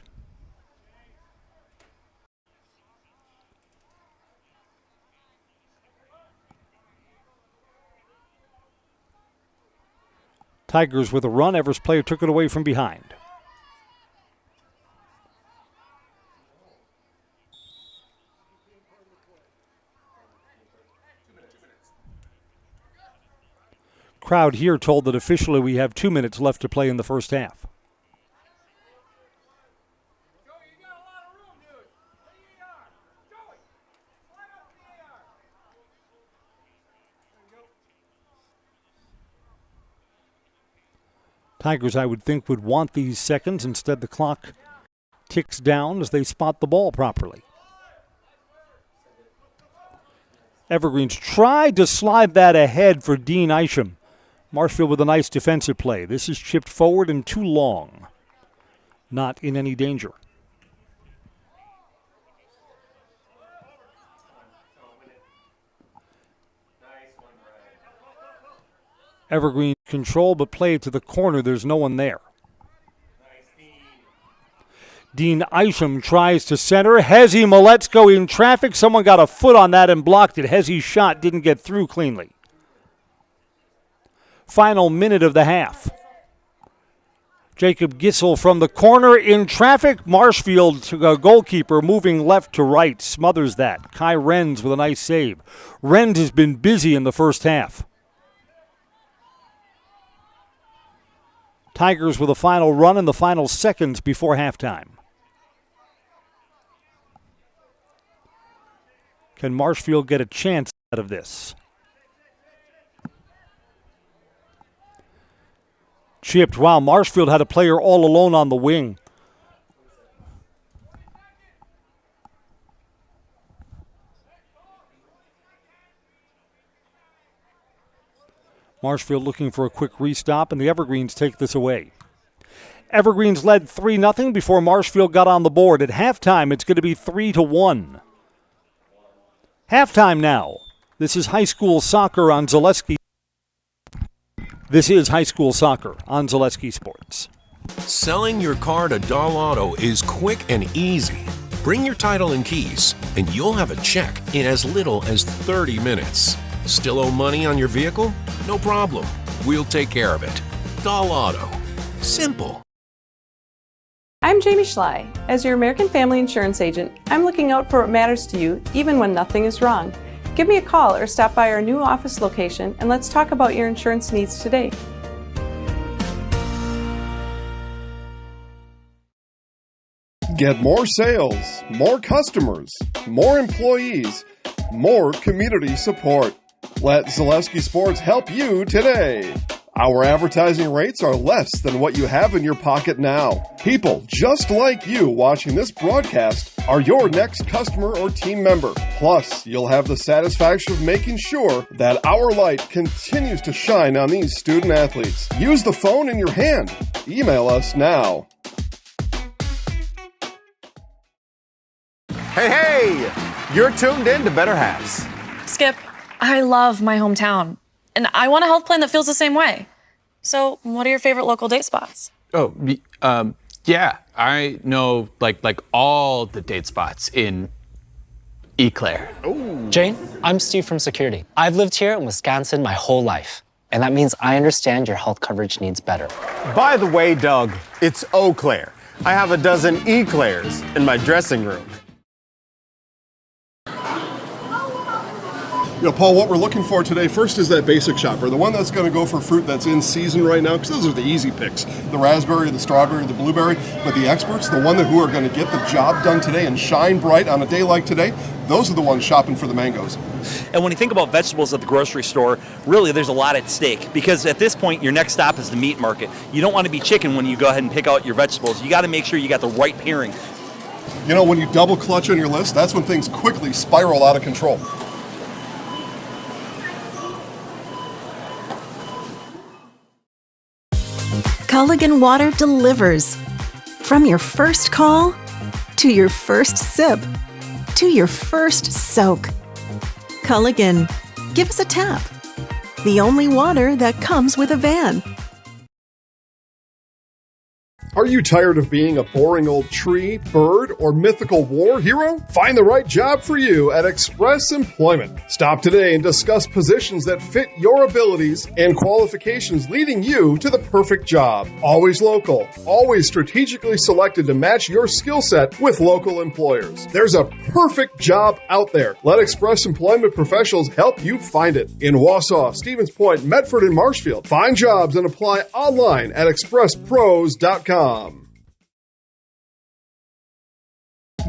Tigers with a run. Everest player took it away from behind. Crowd here told that officially we have 2 minutes left to play in the first half. Tigers, I would think, would want these seconds. Instead, the clock ticks down as they spot the ball properly. Evergreens tried to slide that ahead for Dean Isham. Marshfield with a nice defensive play. This is chipped forward and too long. Not in any danger. Evergreen control, but play it to the corner. There's no one there. Dean Isham tries to center. Hezi Maletsko in traffic. Someone got a foot on that and blocked it. Hezi's shot didn't get through cleanly. Final minute of the half. Jacob Gissel from the corner in traffic. Marshfield, goalkeeper, moving left to right, smothers that. Kai Renz with a nice save. Renz has been busy in the first half. Tigers with a final run in the final seconds before halftime. Can Marshfield get a chance out of this? Chipped. Wow, Marshfield had a player all alone on the wing. Marshfield looking for a quick restop, and the Evergreens take this away. Evergreens led 3-0 before Marshfield got on the board. At halftime, it's going to be 3-1. Halftime now. This is high school soccer on Zaleski. This is high school soccer on Zaleski Sports. Selling your car to Dahl Auto is quick and easy. Bring your title and keys, and you'll have a check in as little as 30 minutes. Still owe money on your vehicle? No problem. We'll take care of it. Dahl Auto. Simple. I'm Jamie Schley. As your American Family Insurance agent, I'm looking out for what matters to you, even when nothing is wrong. Give me a call or stop by our new office location and let's talk about your insurance needs today. Get more sales, more customers, more employees, more community support. Let Zaleski Sports help you today. Our advertising rates are less than what you have in your pocket now. People just like you watching this broadcast are your next customer or team member. Plus, you'll have the satisfaction of making sure that our light continues to shine on these student athletes. Use the phone in your hand. Email us now. Hey, you're tuned in to Better Halves. Skip, I love my hometown, and I want a health plan that feels the same way. So, what are your favorite local date spots? Oh, yeah, I know like all the date spots in Eau Claire. Jane, I'm Steve from Security. I've lived here in Wisconsin my whole life, and that means I understand your health coverage needs better. By the way, Doug, it's Eau Claire. I have a dozen Eclairs in my dressing room. You know, Paul, what we're looking for today first is that basic shopper, the one that's going to go for fruit that's in season right now, because those are the easy picks, the raspberry, the strawberry, the blueberry. But the experts, the one who are going to get the job done today and shine bright on a day like today, those are the ones shopping for the mangoes. And when you think about vegetables at the grocery store, really there's a lot at stake, because at this point your next stop is the meat market. You don't want to be chicken when you go ahead and pick out your vegetables. You got to make sure you got the right pairing. You know, when you double clutch on your list, that's when things quickly spiral out of control. Culligan Water delivers. From your first call, to your first sip, to your first soak. Culligan, give us a tap. The only water that comes with a van. Are you tired of being a boring old tree, bird, or mythical war hero? Find the right job for you at Express Employment. Stop today and discuss positions that fit your abilities and qualifications, leading you to the perfect job. Always local, always strategically selected to match your skill set with local employers. There's a perfect job out there. Let Express Employment professionals help you find it. In Wausau, Stevens Point, Medford, and Marshfield. Find jobs and apply online at expresspros.com.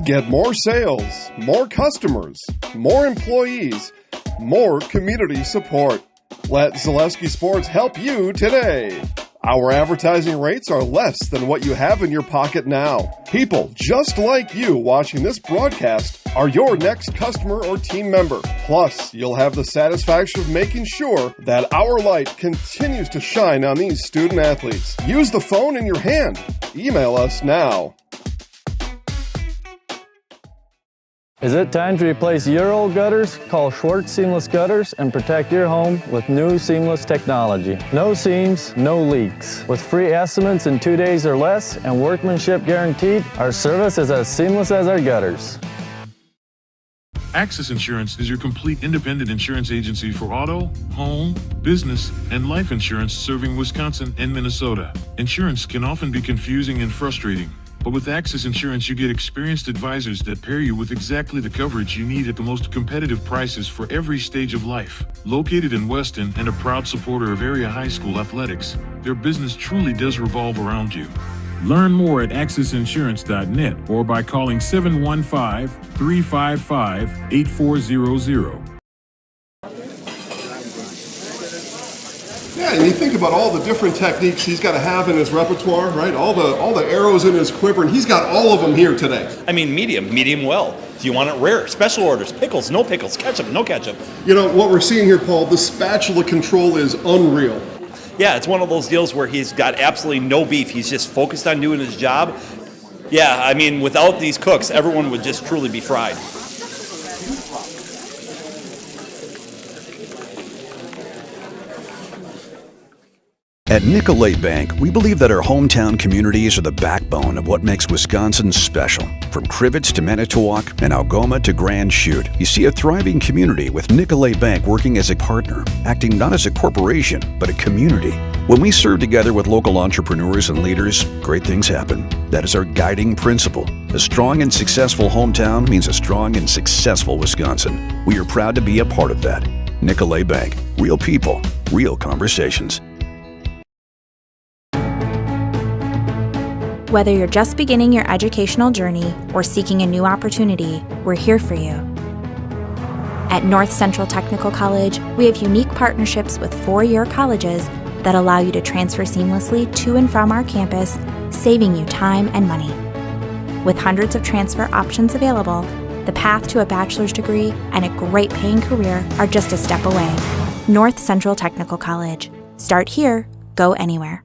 Get more sales, more customers, more employees, more community support. Let Zaleski Sports help you today. Our advertising rates are less than what you have in your pocket now. People just like you watching this broadcast are your next customer or team member. Plus, you'll have the satisfaction of making sure that our light continues to shine on these student athletes. Use the phone in your hand. Email us now. Is it time to replace your old gutters? Call Schwartz Seamless Gutters and protect your home with new seamless technology. No seams, no leaks. With free estimates in 2 days or less and workmanship guaranteed, our service is as seamless as our gutters. Access Insurance is your complete independent insurance agency for auto, home, business, and life insurance serving Wisconsin and Minnesota. Insurance can often be confusing and frustrating. But with Access Insurance, you get experienced advisors that pair you with exactly the coverage you need at the most competitive prices for every stage of life. Located in Weston and a proud supporter of area high school athletics, their business truly does revolve around you. Learn more at accessinsurance.net or by calling 715-355-8400. Yeah, and you think about all the different techniques he's got to have in his repertoire, right? All the arrows in his quiver, and he's got all of them here today. I mean, medium well. Do you want it rare? Special orders, pickles, no pickles, ketchup, no ketchup. You know, what we're seeing here, Paul, the spatula control is unreal. Yeah, it's one of those deals where he's got absolutely no beef. He's just focused on doing his job. Yeah, I mean, without these cooks, everyone would just truly be fried. At Nicolay Bank, we believe that our hometown communities are the backbone of what makes Wisconsin special. From Crivets to Manitowoc and Algoma to Grand Chute, you see a thriving community with Nicolay Bank working as a partner, acting not as a corporation, but a community. When we serve together with local entrepreneurs and leaders, great things happen. That is our guiding principle. A strong and successful hometown means a strong and successful Wisconsin. We are proud to be a part of that. Nicolet Bank. Real people, real conversations. Whether you're just beginning your educational journey or seeking a new opportunity, we're here for you. At North Central Technical College, we have unique partnerships with 4-year colleges that allow you to transfer seamlessly to and from our campus, saving you time and money. With hundreds of transfer options available, the path to a bachelor's degree and a great paying career are just a step away. North Central Technical College. Start here, go anywhere.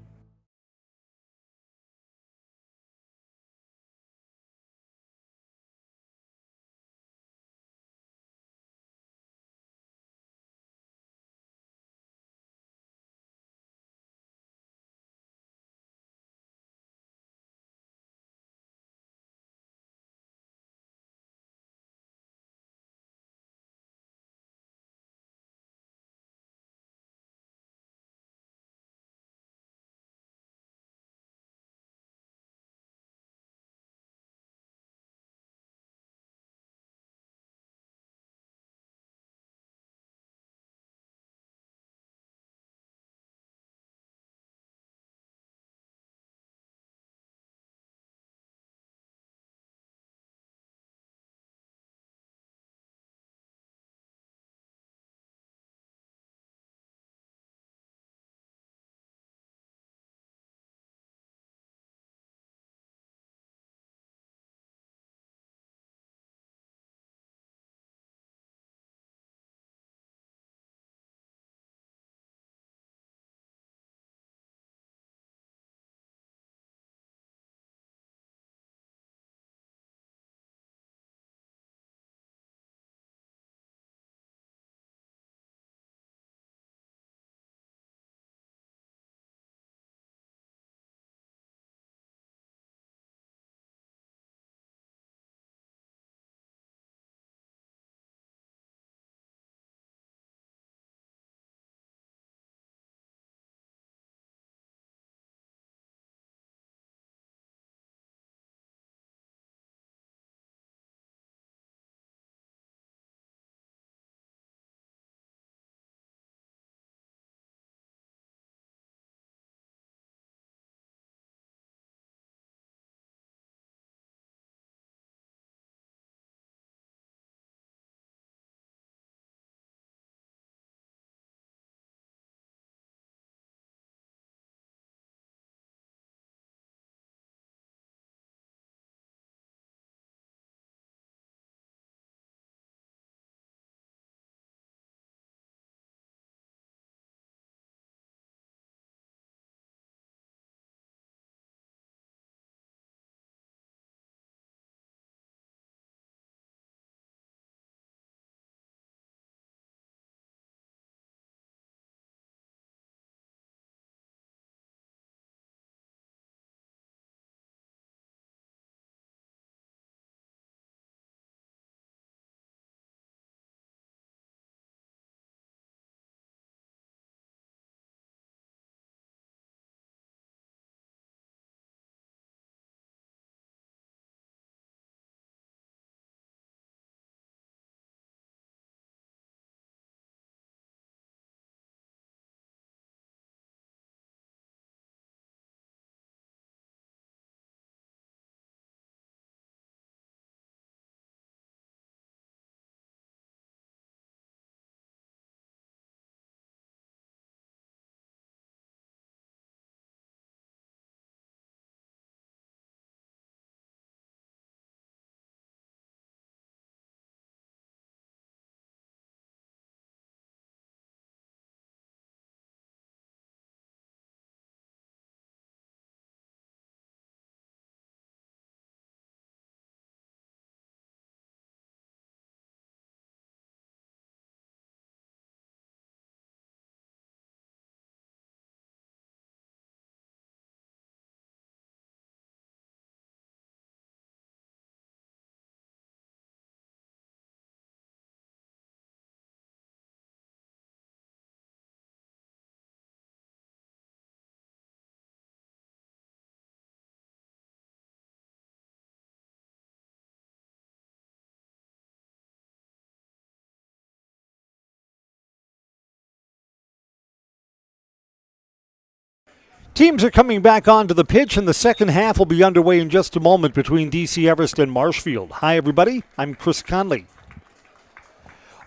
Teams are coming back onto the pitch, and the second half will be underway in just a moment between DC Everest and Marshfield. Hi, everybody. I'm Chris Conley.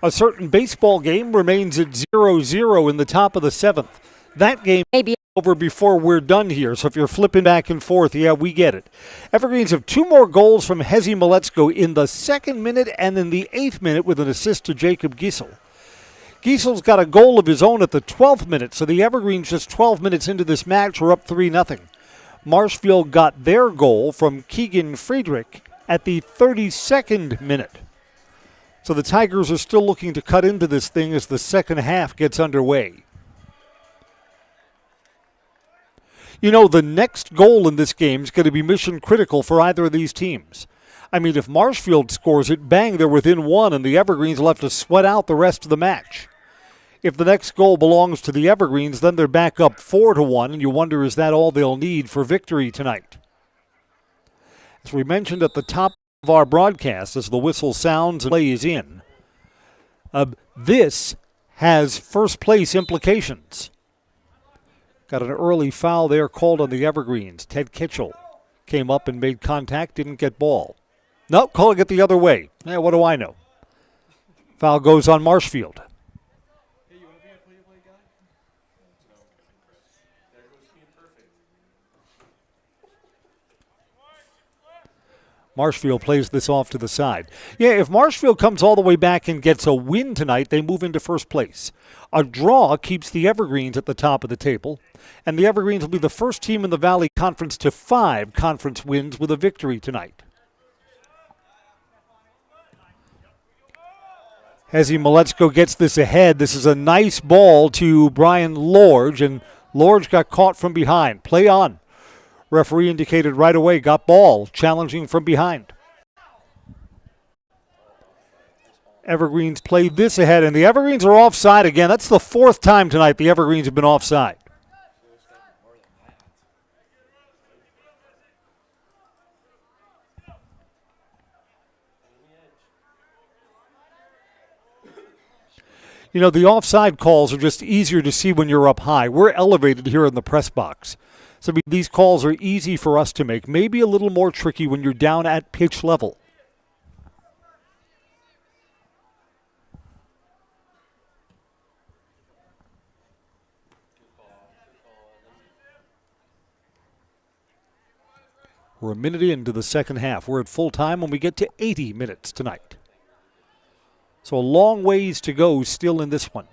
A certain baseball game remains at 0-0 in the top of the seventh. That game may be over before we're done here, so if you're flipping back and forth, yeah, we get it. Evergreens have 2 more goals from Hezi Maletsko in the 2nd minute and in the 8th minute with an assist to Jacob Giesel. Giesel's got a goal of his own at the 12th minute, so the Evergreens just 12 minutes into this match are up 3-0. Marshfield got their goal from Keegan Friedrich at the 32nd minute. So the Tigers are still looking to cut into this thing as the second half gets underway. You know, the next goal in this game is going to be mission critical for either of these teams. I mean, if Marshfield scores it, bang, they're within 1, and the Evergreens will have to sweat out the rest of the match. If the next goal belongs to the Evergreens, then they're back up 4-1, and you wonder, is that all they'll need for victory tonight? As we mentioned at the top of our broadcast, as the whistle sounds and play is in, this has first place implications. Got an early foul there called on the Evergreens. Ted Kitchell came up and made contact, didn't get ball. No, calling it the other way. What do I know? Foul goes on Marshfield. Marshfield plays this off to the side. Yeah, if Marshfield comes all the way back and gets a win tonight, they move into first place. A draw keeps the Evergreens at the top of the table, and the Evergreens will be the first team in the Valley Conference to 5 conference wins with a victory tonight. Hezi Maletsko gets this ahead. This is a nice ball to Brian Lorge, and Lorge got caught from behind. Play on. Referee indicated right away, got ball, challenging from behind. Evergreens played this ahead, and the Evergreens are offside again. That's the 4th time tonight the Evergreens have been offside. You know, the offside calls are just easier to see when you're up high. We're elevated here in the press box. So these calls are easy for us to make, maybe a little more tricky when you're down at pitch level. We're a minute into the second half. We're at full time when we get to 80 minutes tonight. So a long ways to go still in this one.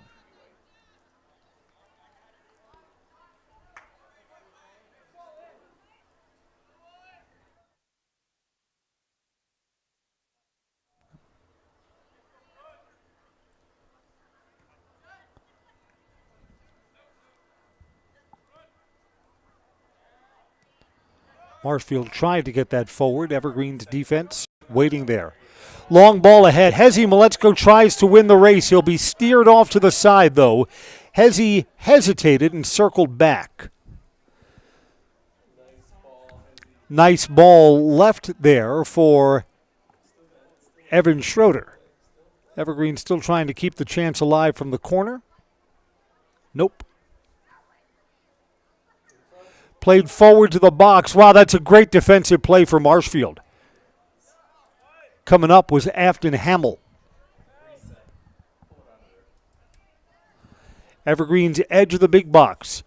Marshfield tried to get that forward. Evergreen's defense waiting there. Long ball ahead. Hezi Maletsko tries to win the race. He'll be steered off to the side, though. Hezi hesitated and circled back. Nice ball left there for Evan Schroeder. Evergreen still trying to keep the chance alive from the corner. Nope. Played forward to the box. Wow, that's a great defensive play for Marshfield. Coming up was Afton Hamill. Evergreen's edge of the big box.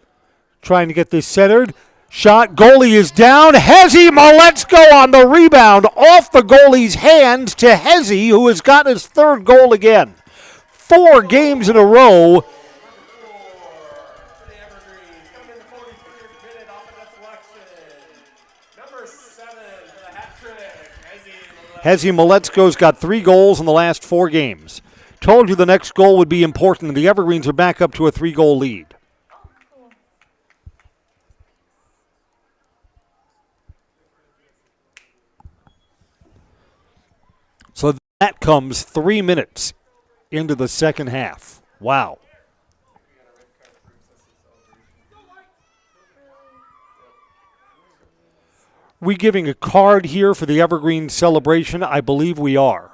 Trying to get this centered. Shot, goalie is down. Hezi Maletsko on the rebound. Off the goalie's hands to Hezi, who has got his 3rd goal again. 4 games in a row. Hezi Maletsko's got 3 goals in the last 4 games. Told you the next goal would be important, and the Evergreens are back up to a 3-goal lead. So that comes 3 minutes into the second half. Wow. We giving a card here for the Evergreen celebration? I believe we are.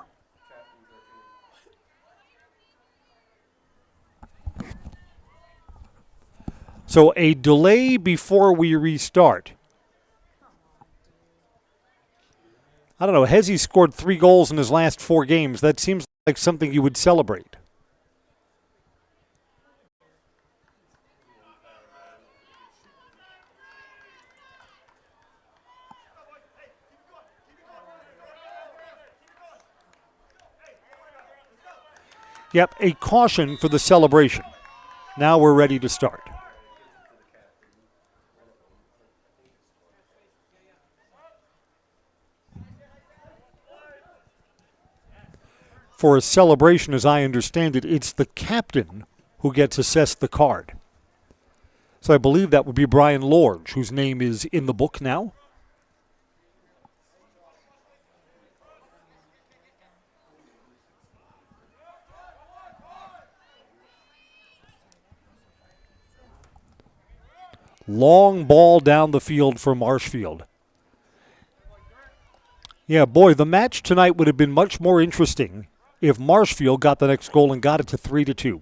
So a delay before we restart. I don't know. Hezzy scored 3 goals in his last 4 games. That seems like something you would celebrate. Yep, a caution for the celebration. Now we're ready to start. For a celebration, as I understand it, it's the captain who gets assessed the card. So I believe that would be Brian Lorge, whose name is in the book now. Long ball down the field for Marshfield. Yeah, boy, the match tonight would have been much more interesting if Marshfield got the next goal and got it to 3-2.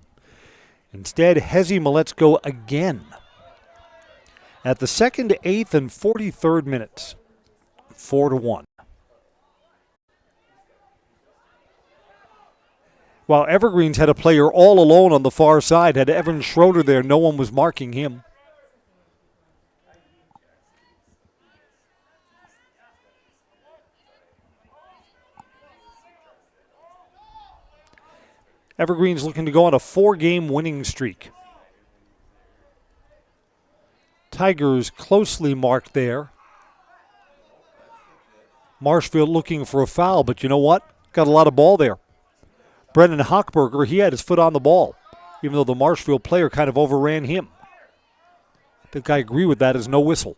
Instead, Hezzy Maletzko again. At the 2nd, 8th, and 43rd minutes, 4-1. While Evergreens had a player all alone on the far side, had Evan Schroeder there, no one was marking him. Evergreens looking to go on a 4-game winning streak. Tigers closely marked there. Marshfield looking for a foul, but you know what? Got a lot of ball there. Brendan Hochberger, he had his foot on the ball, even though the Marshfield player kind of overran him. I think I agree with that as no whistle.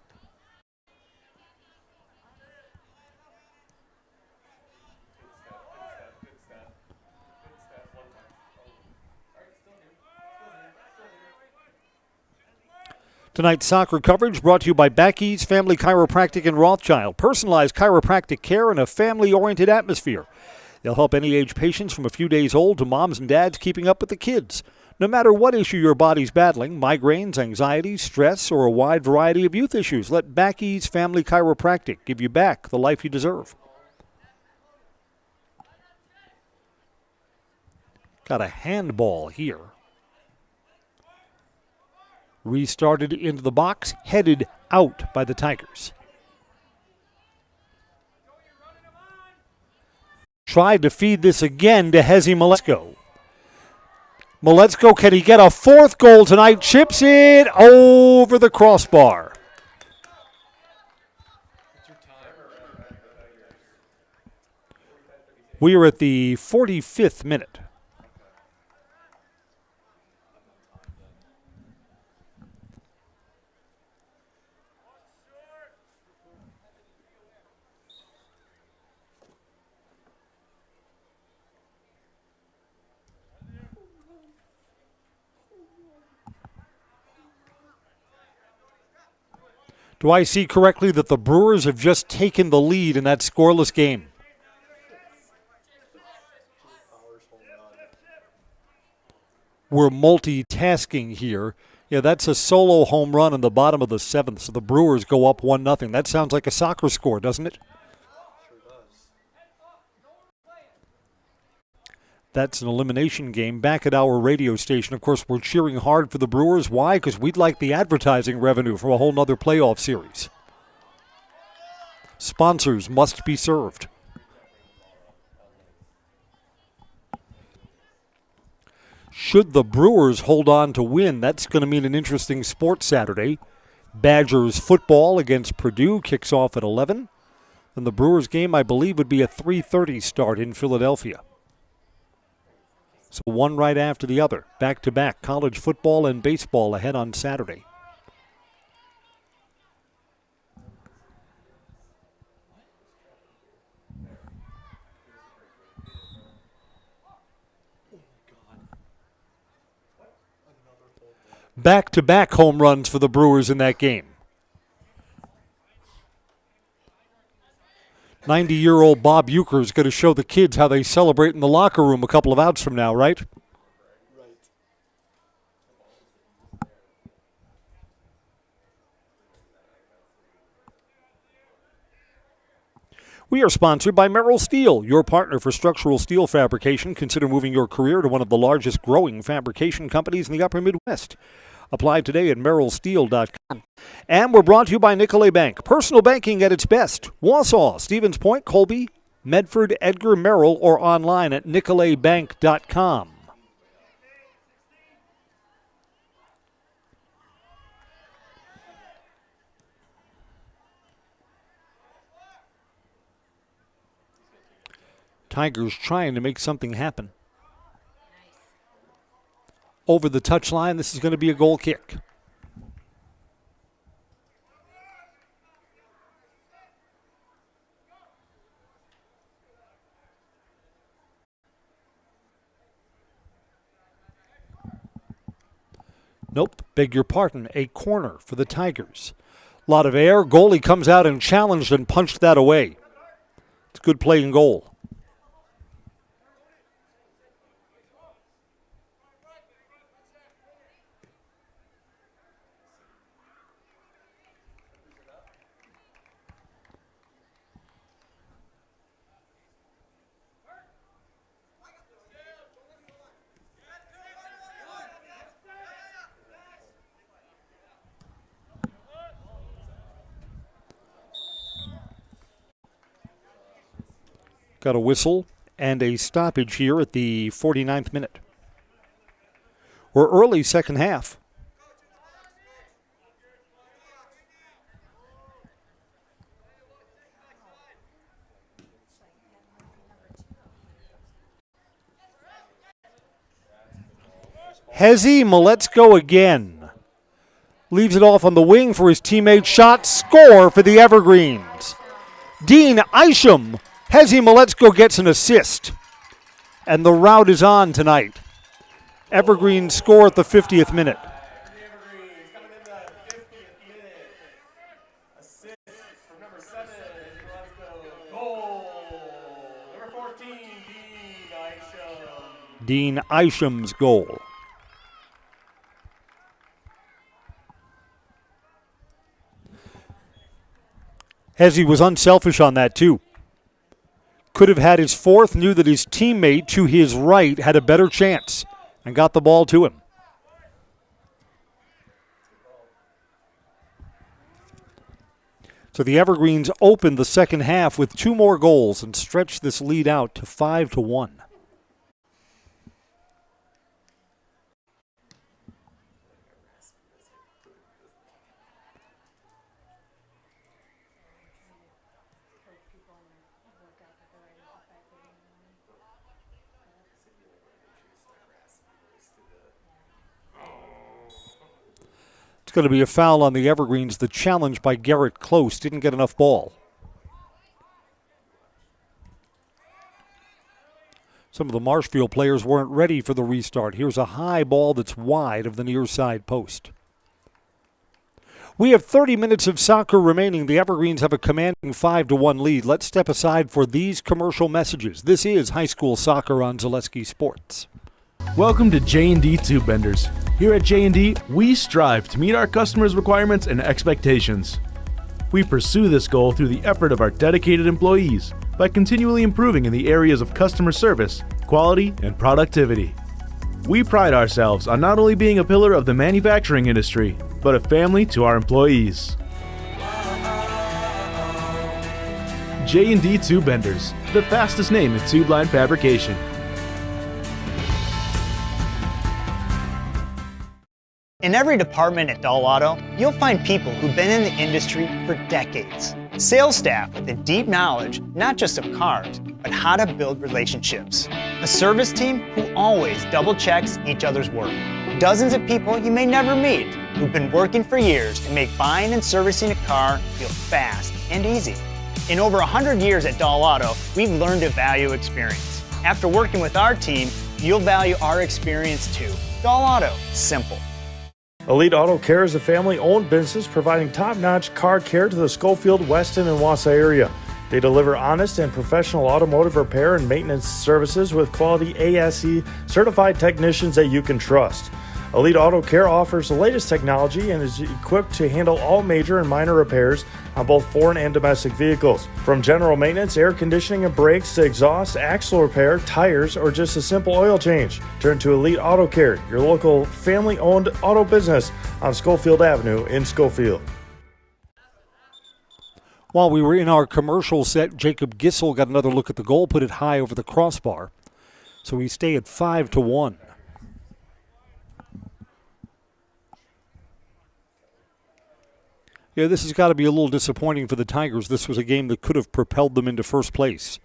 Tonight's soccer coverage brought to you by Backey's Family Chiropractic in Rothschild. Personalized chiropractic care in a family-oriented atmosphere. They'll help any age patients from a few days old to moms and dads keeping up with the kids. No matter what issue your body's battling, migraines, anxiety, stress, or a wide variety of youth issues, let Backey's Family Chiropractic give you back the life you deserve. Got a handball here. Restarted into the box, headed out by the Tigers. Tried to feed this again to Hezzy Maletzko. Maletzko, can he get a 4th goal tonight? Chips it over the crossbar. We are at the 45th minute. Do I see correctly that the Brewers have just taken the lead in that scoreless game? We're multitasking here. Yeah, that's a solo home run in the bottom of the 7th, so the Brewers go up 1-0. That sounds like a soccer score, doesn't it? That's an elimination game back at our radio station. Of course, we're cheering hard for the Brewers. Why? Because we'd like the advertising revenue for a whole nother playoff series. Sponsors must be served. Should the Brewers hold on to win, that's going to mean an interesting sports Saturday. Badgers football against Purdue kicks off at 11. And the Brewers game, I believe, would be a 3:30 start in Philadelphia. So one right after the other, back-to-back, college football and baseball ahead on Saturday. Back-to-back home runs for the Brewers in that game. 90-year-old Bob Euchre is going to show the kids how they celebrate in the locker room a couple of outs from now, right? We are sponsored by Merill Steel, your partner for structural steel fabrication. Consider moving your career to one of the largest growing fabrication companies in the upper Midwest. Apply today at merrillsteel.com. And we're brought to you by Nicolet Bank. Personal banking at its best. Wausau, Stevens Point, Colby, Medford, Edgar, Merill, or online at nicoletbank.com. Tigers trying to make something happen. Over the touchline, this is going to be a goal kick. Nope, beg your pardon, a corner for the Tigers. Lot of air, goalie comes out and challenged and punched that away. It's good play and goal. Got a whistle and a stoppage here at the 49th minute. We're early second half. Hezzy Maletzko again. Leaves it off on the wing for his teammate. Shot, score for the Evergreens. Dean Isham. Hezzy Maletzko gets an assist. And the rout is on tonight. Evergreen score at the 50th minute. Dean Isham's goal. Hezzy was unselfish on that too. Could have had his fourth, knew that his teammate to his right had a better chance and got the ball to him. So the Evergreens opened the second half with 2 more goals and stretched this lead out to 5-1. It's going to be a foul on the Evergreens. The challenge by Garrett Close didn't get enough ball. Some of the Marshfield players weren't ready for the restart. Here's a high ball that's wide of the near side post. We have 30 minutes of soccer remaining. The Evergreens have a commanding 5-1 lead. Let's step aside for these commercial messages. This is high school soccer on Zaleski Sports. Welcome to J&D Tube Benders. Here at J&D, we strive to meet our customers' requirements and expectations. We pursue this goal through the effort of our dedicated employees by continually improving in the areas of customer service, quality, and productivity. We pride ourselves on not only being a pillar of the manufacturing industry, but a family to our employees. J&D Tube Benders, the fastest name in tube line fabrication. In every department at Dahl Auto, you'll find people who've been in the industry for decades. Sales staff with a deep knowledge, not just of cars, but how to build relationships. A service team who always double checks each other's work. Dozens of people you may never meet who've been working for years to make buying and servicing a car feel fast and easy. In over 100 years at Dahl Auto, we've learned to value experience. After working with our team, you'll value our experience too. Dahl Auto, simple. Elite Auto Care is a family-owned business providing top-notch car care to the Schofield, Weston, and Wausau area. They deliver honest and professional automotive repair and maintenance services with quality ASE certified technicians that you can trust. Elite Auto Care offers the latest technology and is equipped to handle all major and minor repairs on both foreign and domestic vehicles. From general maintenance, air conditioning and brakes to exhaust, axle repair, tires, or just a simple oil change. Turn to Elite Auto Care, your local family-owned auto business on Schofield Avenue in Schofield. While we were in our commercial set, Jacob Gissel got another look at the goal, put it high over the crossbar. So we stay at 5-1. Yeah, this has got to be a little disappointing for the Tigers. This was a game that could have propelled them into first place.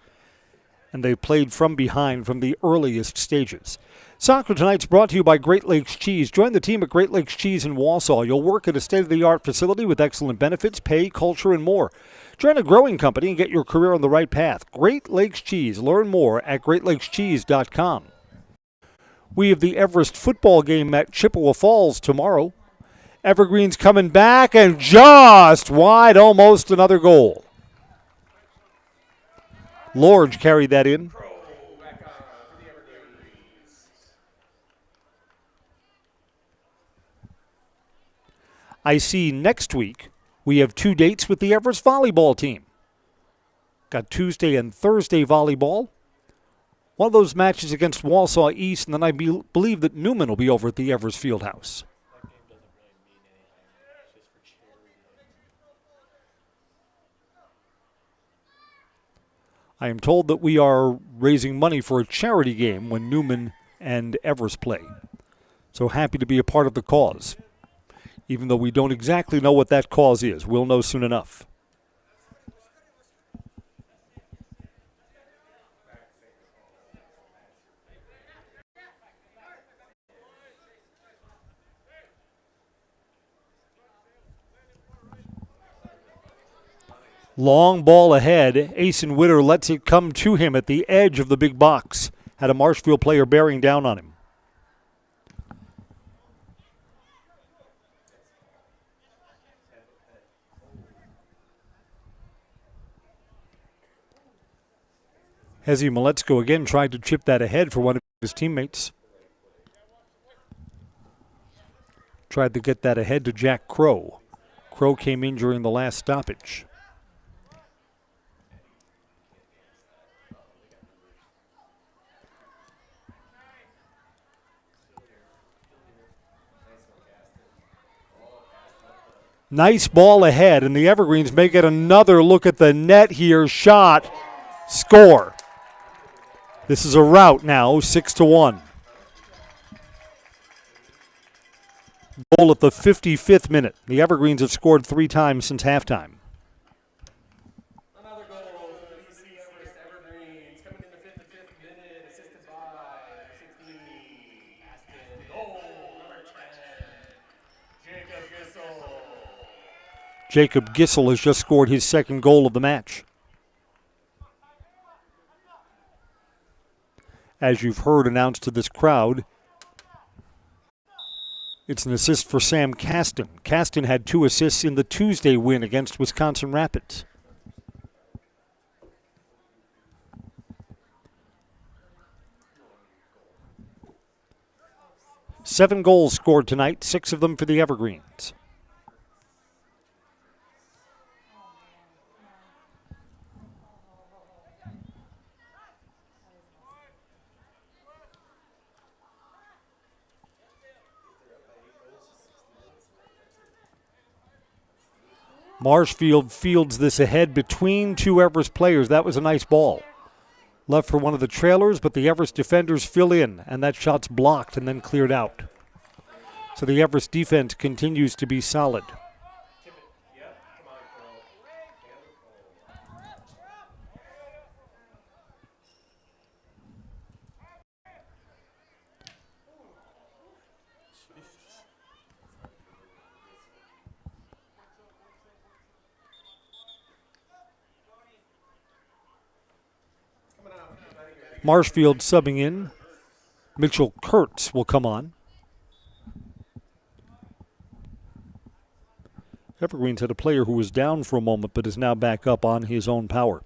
And they played from behind from the earliest stages. Soccer Tonight's brought to you by Great Lakes Cheese. Join the team at Great Lakes Cheese in Wausau. You'll work at a state-of-the-art facility with excellent benefits, pay, culture, and more. Join a growing company and get your career on the right path. Great Lakes Cheese. Learn more at greatlakescheese.com. We have the Everest football game at Chippewa Falls tomorrow. Evergreen's coming back and just wide, almost another goal. Lorge carried that in. I see next week we have 2 dates with the Everest volleyball team. Got Tuesday and Thursday volleyball. One of those matches against Wausau East, and then I believe that Newman will be over at the Everest Fieldhouse. I am told that we are raising money for a charity game when Newman and Everest play. So happy to be a part of the cause, even though we don't exactly know what that cause is. We'll know soon enough. Long ball ahead. Asen Witter lets it come to him at the edge of the big box. Had a Marshfield player bearing down on him. Hezi Maletsko again tried to chip that ahead for one of his teammates. Tried to get that ahead to Jack Crow. Crow came in during the last stoppage. Nice ball ahead, and the Evergreens may get another look at the net here. Shot, score. This is a rout now, 6-1. Goal at the 55th minute. The Evergreens have scored 3 times since halftime. Another goal for the DC Everest Evergreens coming in the 55th minute, assisted by 16. Aston, goal number 10, Jacob Gissel. Jacob Gissel has just scored his second goal of the match. As you've heard announced to this crowd, it's an assist for Sam Caston. Caston had 2 assists in the Tuesday win against Wisconsin Rapids. Seven goals scored tonight, 6 of them for the Evergreens. Marshfield fields this ahead between 2 Everest players. That was a nice ball. Left for one of the trailers, but the Everest defenders fill in, and that shot's blocked and then cleared out. So the Everest defense continues to be solid. Marshfield subbing in. Mitchell Kurtz will come on. Evergreens had a player who was down for a moment but is now back up on his own power.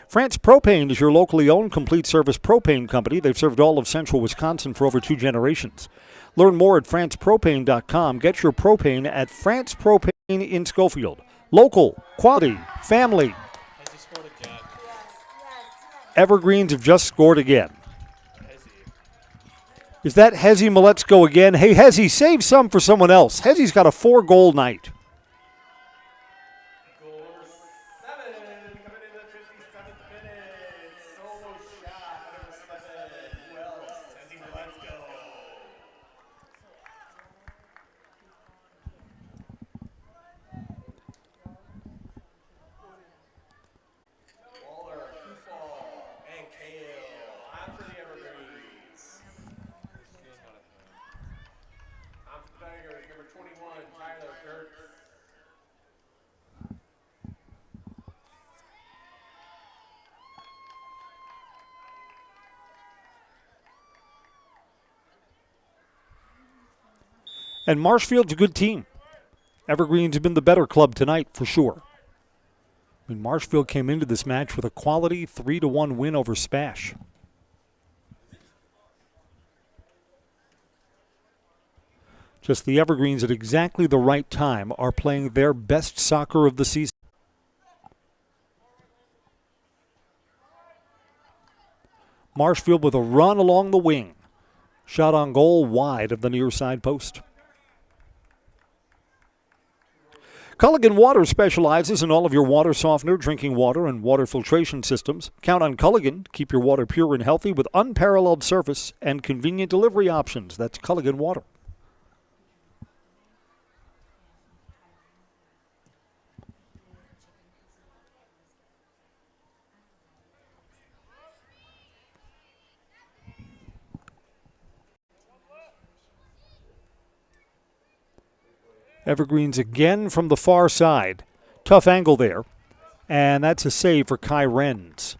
France Propane is your locally owned complete service propane company. They've served all of central Wisconsin for over 2 generations. Learn more at francepropane.com. Get your propane at France Propane in Schofield. Local, quality, family. Evergreens have just scored again. Is that Hezi Maletzko again? Hey, Hezi, save some for someone else. Hezi's got a 4-goal night. And Marshfield's a good team. Evergreens have been the better club tonight for sure. I mean, Marshfield came into this match with a quality 3-1 win over Spash. Just the Evergreens at exactly the right time are playing their best soccer of the season. Marshfield with a run along the wing. Shot on goal wide of the near side post. Culligan Water specializes in all of your water softener, drinking water, and water filtration systems. Count on Culligan to keep your water pure and healthy with unparalleled service and convenient delivery options. That's Culligan Water. Evergreens again from the far side. Tough angle there. And that's a save for Kai Renz.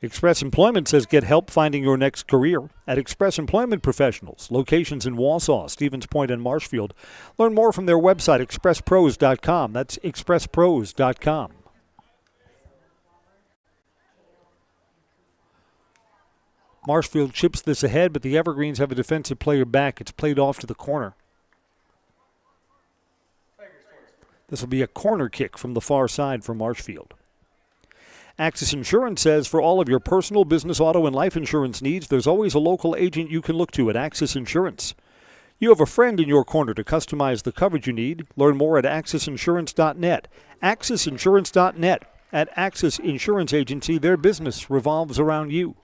Express Employment says get help finding your next career at Express Employment Professionals. Locations in Wausau, Stevens Point, and Marshfield. Learn more from their website, expresspros.com. That's expresspros.com. Marshfield chips this ahead, but the Evergreens have a defensive player back. It's played off to the corner. This will be a corner kick from the far side for Marshfield. Axis Insurance says for all of your personal, business, auto, and life insurance needs, there's always a local agent you can look to at Axis Insurance. You have a friend in your corner to customize the coverage you need. Learn more at AxisInsurance.net. AxisInsurance.net. At Axis Insurance Agency, their business revolves around you.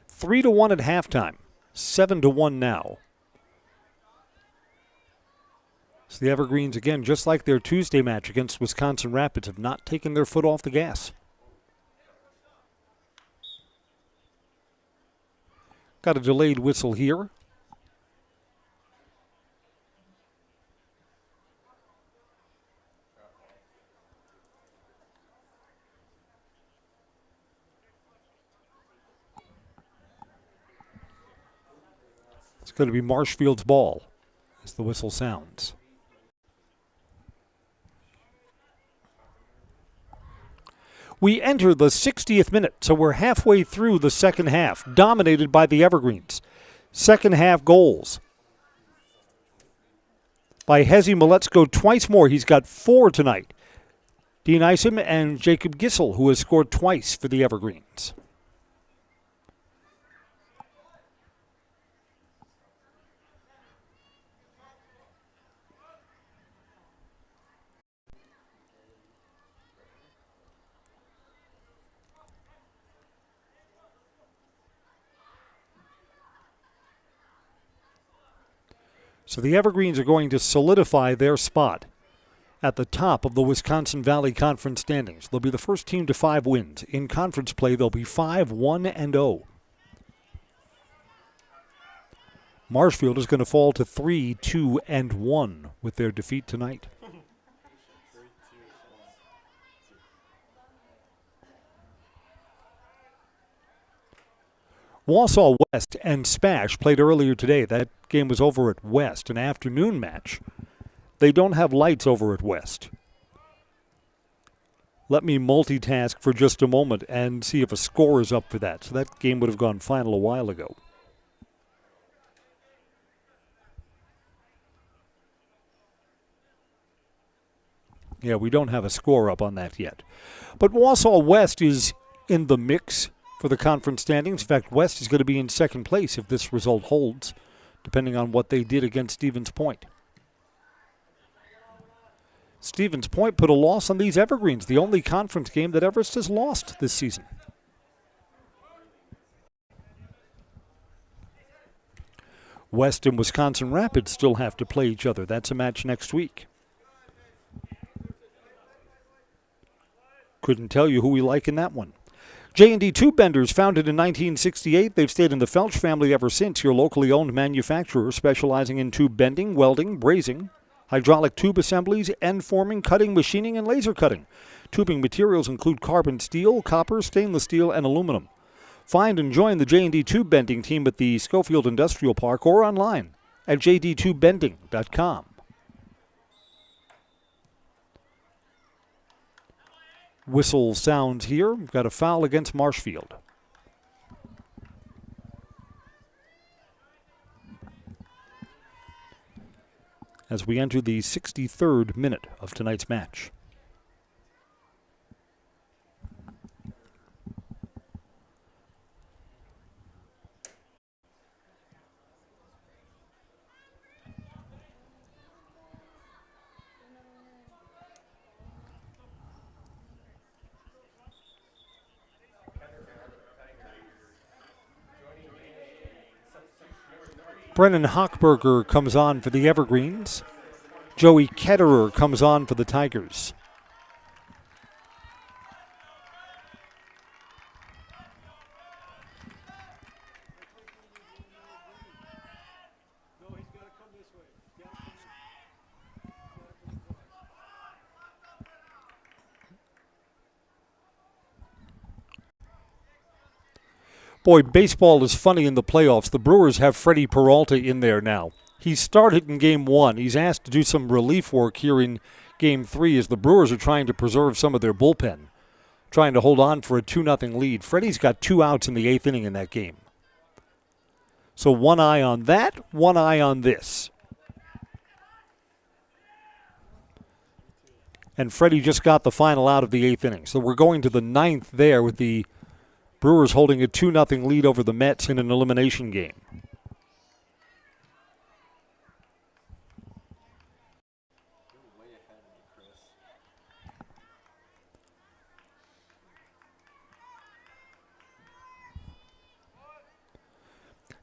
Three to 1 at halftime, 7-1 now. So the Evergreens, again, just like their Tuesday match against Wisconsin Rapids, have not taken their foot off the gas. Got a delayed whistle here. It's going to be Marshfield's ball as the whistle sounds. We enter the 60th minute, so we're halfway through the second half, dominated by the Evergreens. Second half goals by Hezi Maletzko twice more. He's got 4 tonight. Dean Isom and Jacob Gissel, who has scored twice for the Evergreens. So the Evergreens are going to solidify their spot at the top of the Wisconsin Valley Conference standings. They'll be the first team to 5 wins. In conference play, they'll be 5-1-0. Marshfield is going to fall to 3-2-1 with their defeat tonight. Wausau West and Spash played earlier today. That game was over at West, an afternoon match. They don't have lights over at West. Let me multitask for just a moment and see if a score is up for that. So that game would have gone final a while ago. Yeah, we don't have a score up on that yet. But Wausau West is in the mix for the conference standings. In fact, West is going to be in second place if this result holds, depending on what they did against Stevens Point. Stevens Point put a loss on these Evergreens, the only conference game that Everest has lost this season. West and Wisconsin Rapids still have to play each other. That's a match next week. Couldn't tell you who we like in that one. J&D Tube Benders, founded in 1968. They've stayed in the Felch family ever since. Your locally owned manufacturer specializing in tube bending, welding, brazing, hydraulic tube assemblies, end forming, cutting, machining, and laser cutting. Tubing materials include carbon steel, copper, stainless steel, and aluminum. Find and join the J&D Tube Bending team at the Schofield Industrial Park or online at jdtubebending.com. Whistle sounds here. We've got a foul against Marshfield. As we enter the 63rd minute of tonight's match. Brennan Hochberger comes on for the Evergreens. Joey Ketterer comes on for the Tigers. Boy, baseball is funny in the playoffs. The Brewers have Freddie Peralta in there now. He started in Game 1. He's asked to do some relief work here in Game 3 as the Brewers are trying to preserve some of their bullpen, trying to hold on for a 2-0 lead. Freddie's got 2 outs in the 8th inning in that game. So one eye on that, one eye on this. And Freddie just got the final out of the 8th inning. So we're going to the 9th there with the Brewers holding a 2-0 lead over the Mets in an elimination game.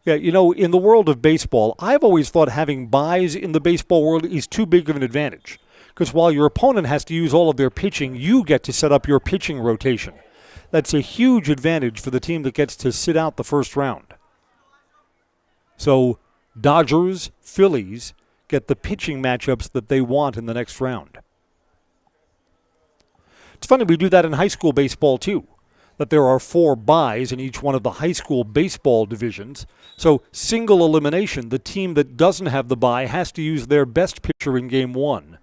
Yeah, you know, in the world of baseball, I've always thought having buys in the baseball world is too big of an advantage. Because while your opponent has to use all of their pitching, you get to set up your pitching rotation. That's a huge advantage for the team that gets to sit out the first round. So Dodgers, Phillies get the pitching matchups that they want in the next round. It's funny, we do that in high school baseball too, that there are 4 buys in each one of the high school baseball divisions. So single elimination, the team that doesn't have the bye has to use their best pitcher in Game 1.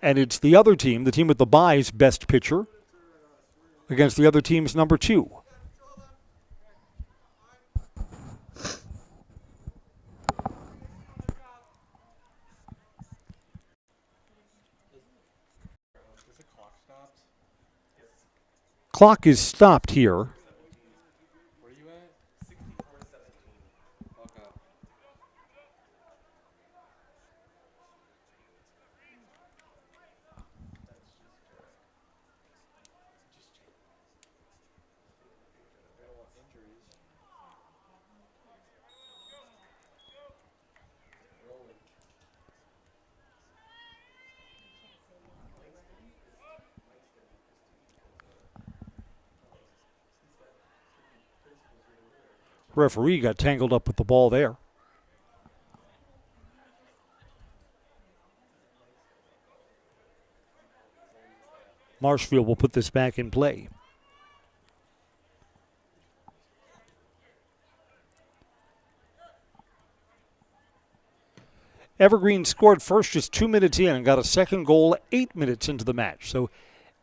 And it's the other team, the team with the bye's best pitcher, against the other team's number 2. Clock is stopped here. Referee got tangled up with the ball there. Marshfield will put this back in play. Evergreen scored first just 2 minutes in and got a second goal 8 minutes into the match. So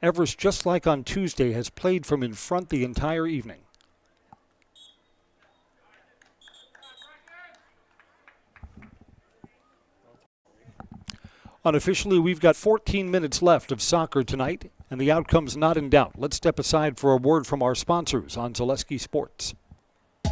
Everest, just like on Tuesday, has played from in front the entire evening. Unofficially, we've got 14 minutes left of soccer tonight, and the outcome's not in doubt. Let's step aside for a word from our sponsors on Zaleski Sports.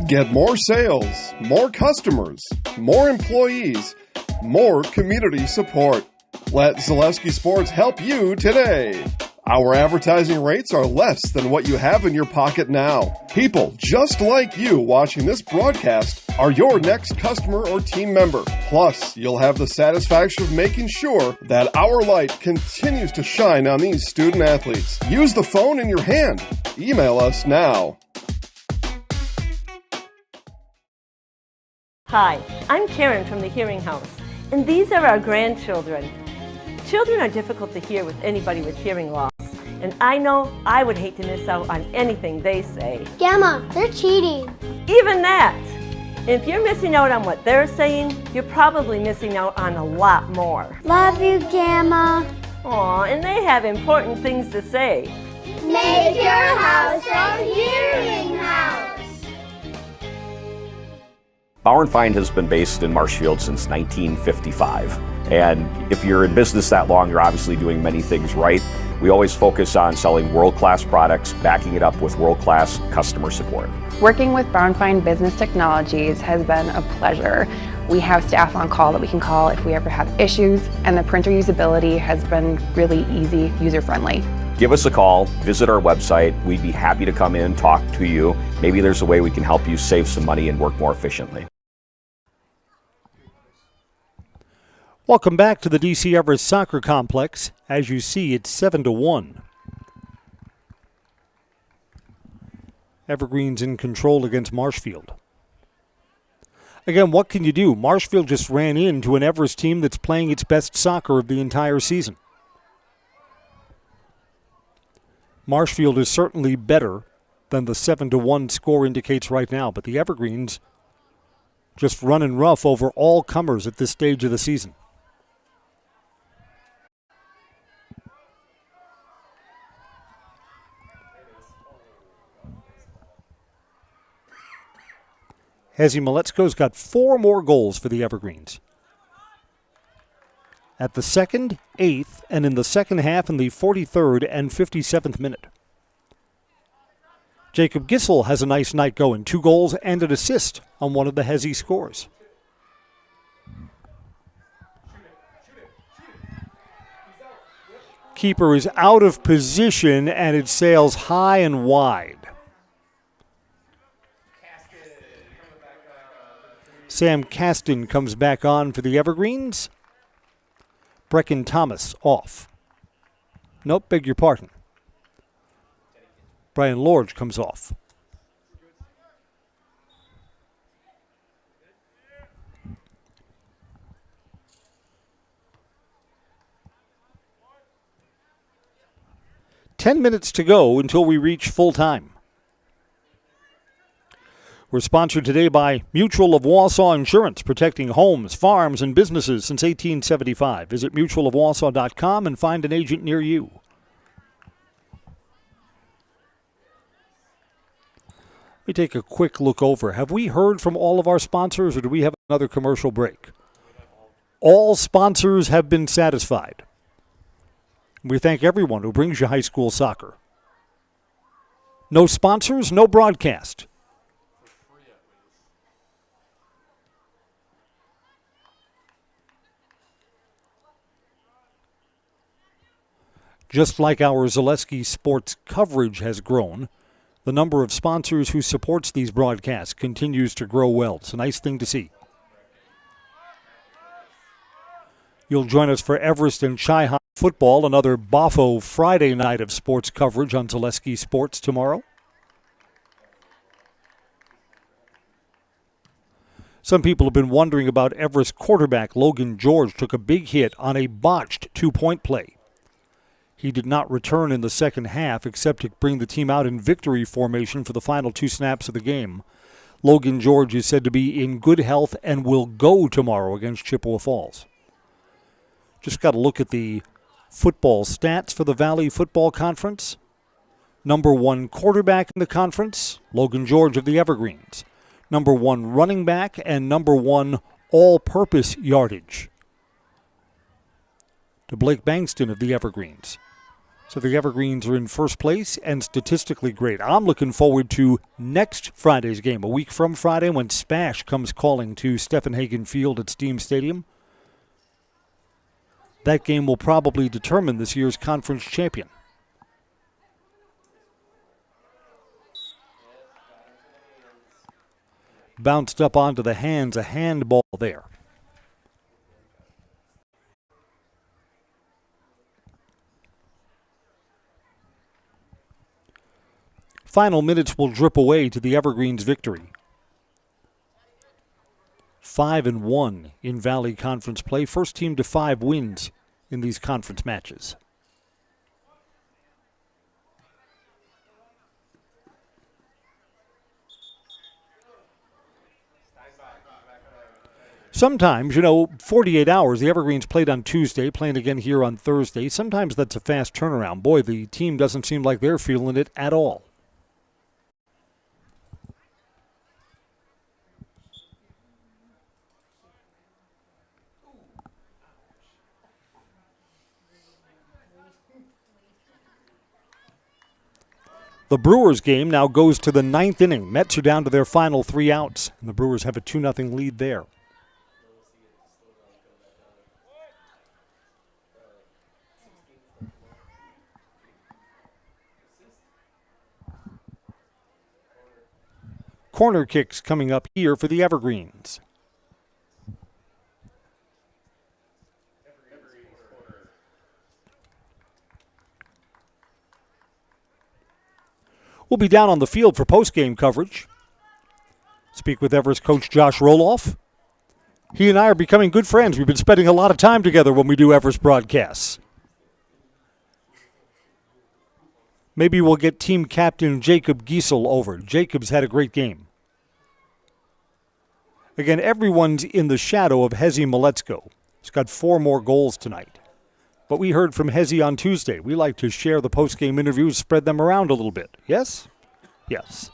Get more sales, more customers, more employees, more community support. Let Zaleski Sports help you today. Our advertising rates are less than what you have in your pocket now. People just like you watching this broadcast are your next customer or team member. Plus, you'll have the satisfaction of making sure that our light continues to shine on these student athletes. Use the phone in your hand. Email us now. Hi, I'm Karen from the Hearing House, and these are our grandchildren. Children are difficult to hear with anybody with hearing loss, and I know I would hate to miss out on anything they say. Gamma, they're cheating. Even that! If you're missing out on what they're saying, you're probably missing out on a lot more. Love you, Gamma. Aw, and they have important things to say. Make your house a hearing house. Bauer & Find has been based in Marshfield since 1955. And if you're in business that long, you're obviously doing many things right. We always focus on selling world-class products, backing it up with world-class customer support. Working with Bauer & Find Business Technologies has been a pleasure. We have staff on call that we can call if we ever have issues, and the printer usability has been really easy, user-friendly. Give us a call, visit our website. We'd be happy to come in, talk to you. Maybe there's a way we can help you save some money and work more efficiently. Welcome back to the DC Everest Soccer Complex. As you see, it's 7-1. Evergreen's in control against Marshfield. Again, what can you do? Marshfield just ran into an Everest team that's playing its best soccer of the entire season. Marshfield is certainly better than the 7-1 score indicates right now, but the Evergreens just running rough over all comers at this stage of the season. Hezi Maletsko's got 4 more goals for the Evergreens. At the 2nd, 8th, and in the second half in the 43rd and 57th minute. Jacob Gissel has a nice night going. 2 goals and an assist on one of the Hezi scores. Keeper is out of position and it sails high and wide. Sam Caston comes back on for the Evergreens. Brecken Thomas off. Nope, beg your pardon. Brian Lorge comes off. Ten minutes to go until we reach full time. We're sponsored today by Mutual of Wausau Insurance, protecting homes, farms, and businesses since 1875. Visit mutualofwausau.com and find an agent near you. Let me take a quick look over. Have we heard from all of our sponsors, or do we have another commercial break? All sponsors have been satisfied. We thank everyone who brings you high school soccer. No sponsors, no broadcast. Just like our Zaleski sports coverage has grown, the number of sponsors who supports these broadcasts continues to grow well. It's a nice thing to see. You'll join us for Everest and Chi-High football, another Boffo Friday night of sports coverage on Zaleski Sports tomorrow. Some people have been wondering about Everest quarterback Logan George took a big hit on a botched two-point play. He did not return in the second half except to bring the team out in victory formation for the final 2 snaps of the game. Logan George is said to be in good health and will go tomorrow against Chippewa Falls. Just got to look at the football stats for the Valley Football Conference. Number 1 quarterback in the conference, Logan George of the Evergreens. Number 1 running back and number 1 all-purpose yardage to Blake Bankston of the Evergreens. So the Evergreens are in first place and statistically great. I'm looking forward to next Friday's game, a week from Friday when Spash comes calling to Stephen Hagen Field at Steam Stadium. That game will probably determine this year's conference champion. Bounced up onto the hands, a handball there. Final minutes will drip away to the Evergreens' victory. 5-1 in Valley Conference play. First team to 5 wins in these conference matches. Sometimes, 48 hours, the Evergreens played on Tuesday, playing again here on Thursday. Sometimes that's a fast turnaround. Boy, the team doesn't seem like they're feeling it at all. The Brewers game now goes to the 9th inning. Mets are down to their final 3 outs, and the Brewers have a 2-0 lead there. Corner kicks coming up here for the Evergreens. We'll be down on the field for postgame coverage. Speak with Everest coach Josh Roloff. He and I are becoming good friends. We've been spending a lot of time together when we do Everest broadcasts. Maybe we'll get team captain Jacob Giesel over. Jacob's had a great game. Again, everyone's in the shadow of Hezi Maletzko. He's got 4 more goals tonight. But we heard from Hezi on Tuesday. We like to share the post-game interviews, spread them around a little bit. Yes? Yes.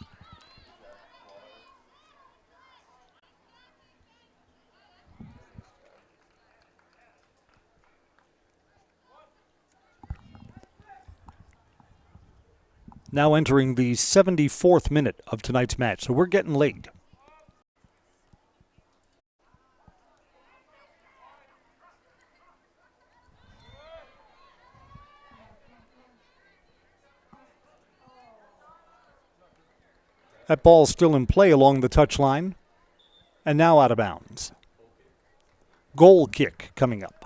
Now entering the 74th minute of tonight's match, so we're getting late. That ball's still in play along the touchline, and now out of bounds. Goal kick coming up.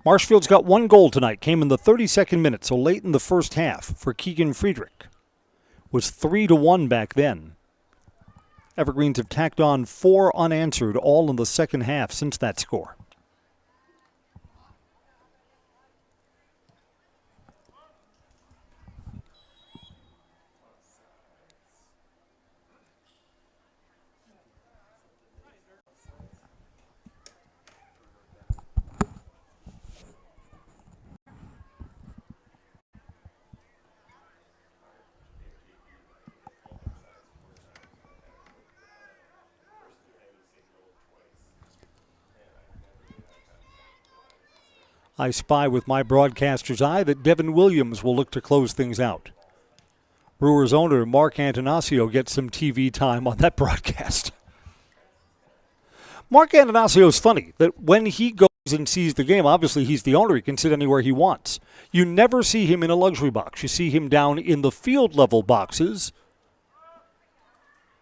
Marshfield's got 1 goal tonight. Came in the 32nd minute, so late in the first half for Keegan Friedrich. Was 3-1 back then. Evergreens have tacked on 4 unanswered, all in the second half since that score. I spy with my broadcaster's eye that Devin Williams will look to close things out. Brewers owner Mark Antanasio gets some TV time on that broadcast. Mark Antanasio's funny that when he goes and sees the game, obviously he's the owner, he can sit anywhere he wants. You never see him in a luxury box. You see him down in the field level boxes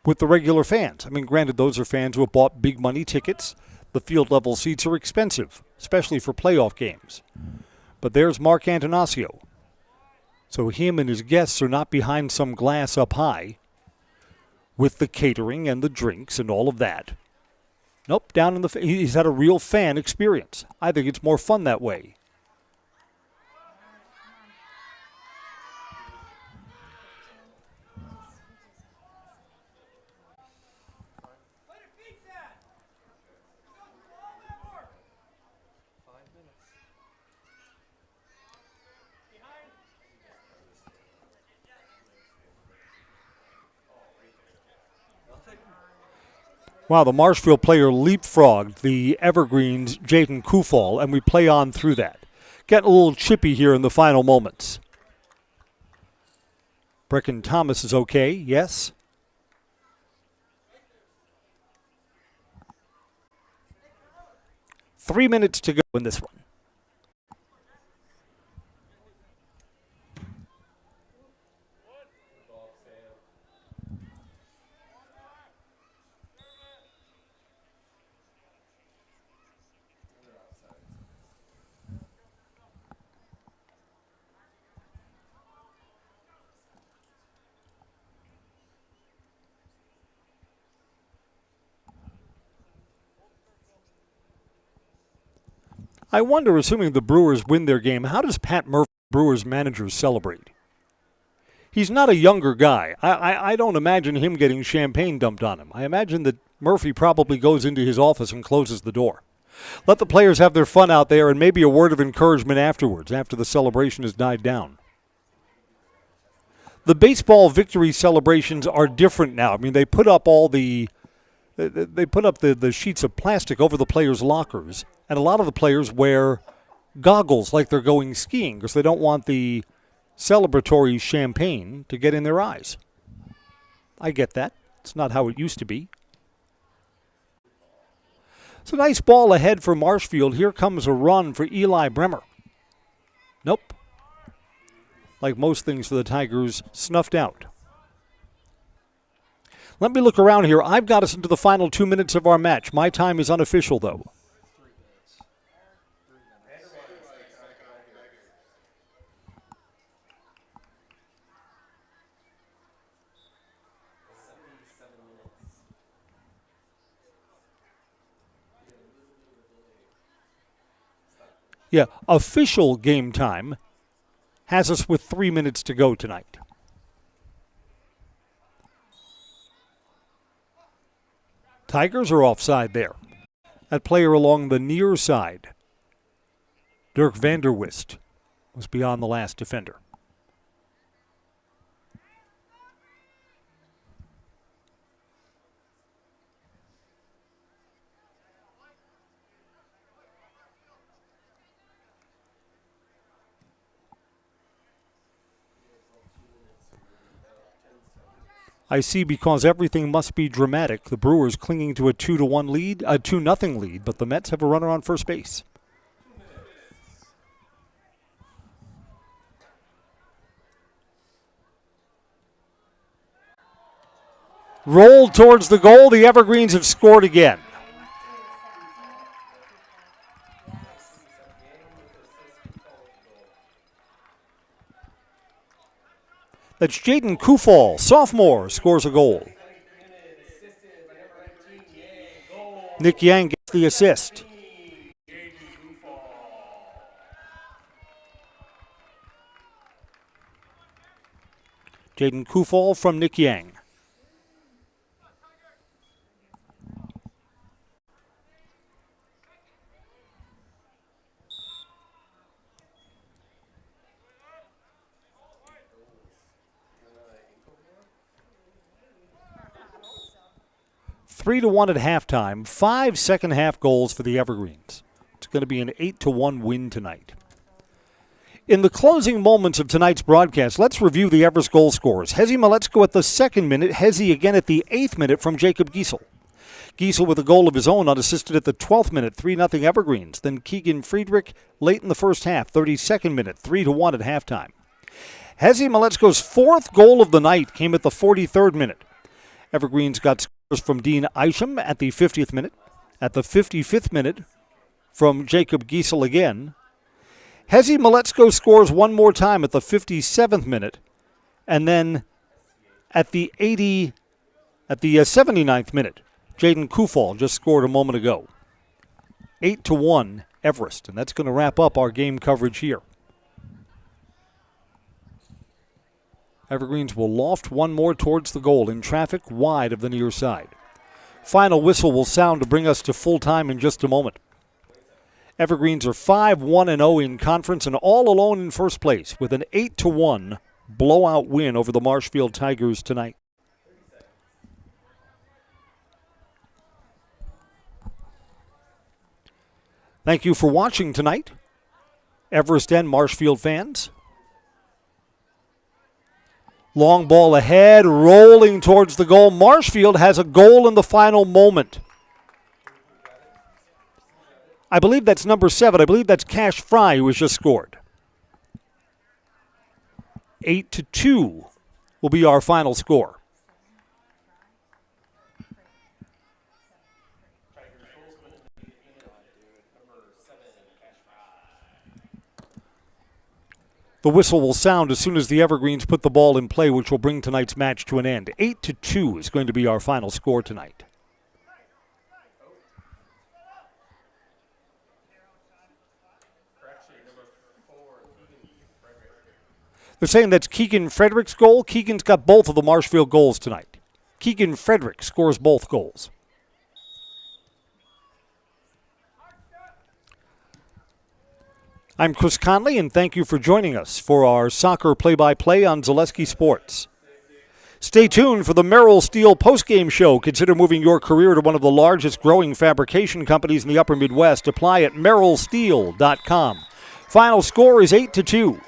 with the regular fans. I mean, granted, those are fans who have bought big money tickets. The field level seats are expensive, especially for playoff games. But there's Mark Antonaccio. So him and his guests are not behind some glass up high with the catering and the drinks and all of that. Nope, down in the he's had a real fan experience. I think it's more fun that way. Wow, the Marshfield player leapfrogged the Evergreens' Jaden Kufal, and we play on through that. Getting a little chippy here in the final moments. Brecken Thomas is okay, yes. Three minutes to go in this one. I wonder, assuming the Brewers win their game, how does Pat Murphy, Brewers manager, celebrate? He's not a younger guy. I don't imagine him getting champagne dumped on him. I imagine that Murphy probably goes into his office and closes the door. Let the players have their fun out there and maybe a word of encouragement afterwards, after the celebration has died down. The baseball victory celebrations are different now. I mean, they put up all the sheets of plastic over the players' lockers, and a lot of the players wear goggles like they're going skiing because they don't want the celebratory champagne to get in their eyes. I get that. It's not how it used to be. It's a nice ball ahead for Marshfield. Here comes a run for Eli Bremer. Nope. Like most things for the Tigers, snuffed out. Let me look around here. I've got us into the final 2 minutes of our match. My time is unofficial, though. Yeah, official game time has us with 3 minutes to go tonight. Tigers are offside there. That player along the near side, Dirk Vanderwist, was beyond the last defender. I see, because everything must be dramatic, the Brewers clinging to a 2-1 lead, a 2-0 lead, but the Mets have a runner on first base. Rolled towards the goal. The Evergreens have scored again. That's Jaden Kufal, sophomore, scores a goal. Nick Yang gets the assist. Jaden Kufal from Nick Yang. Three to 1 at halftime. 5 second-half goals for the Evergreens. It's going to be an 8-1 win tonight. In the closing moments of tonight's broadcast, let's review the Everest goal scorers. Hezi Maletsko at the 2nd minute. Hezi again at the 8th minute from Jacob Giesel. Giesel with a goal of his own, unassisted at the 12th minute, 3-0 Evergreens. Then Keegan Friedrich late in the first half, 32nd minute, 3-1 at halftime. Hezi Maletsko's 4th goal of the night came at the 43rd minute. Evergreens got scores from Dean Isham at the 50th minute, at the 55th minute from Jacob Giesel again. Hezi Maletsko scores one more time at the 57th minute. And then at the 79th minute, Jaden Kufal just scored a moment ago. 8-1 Everest. And that's going to wrap up our game coverage here. Evergreens will loft one more towards the goal in traffic wide of the near side. Final whistle will sound to bring us to full time in just a moment. Evergreens are 5-1-0 in conference and all alone in first place with an 8-1 blowout win over the Marshfield Tigers tonight. Thank you for watching tonight, Everest and Marshfield fans. Long ball ahead, rolling towards the goal. Marshfield has a goal in the final moment. I believe that's number 7. I believe that's Cash Fry who has just scored. 8-2 will be our final score. The whistle will sound as soon as the Evergreens put the ball in play, which will bring tonight's match to an end. 8-2 is going to be our final score tonight. They're saying that's Keegan Frederick's goal. Keegan's got both of the Marshfield goals tonight. Keegan Frederick scores both goals. I'm Chris Conley, and thank you for joining us for our soccer play-by-play on Zaleski Sports. Stay tuned for the Merill Steel postgame show. Consider moving your career to one of the largest growing fabrication companies in the upper Midwest. Apply at merrillsteel.com. Final score is 8-2.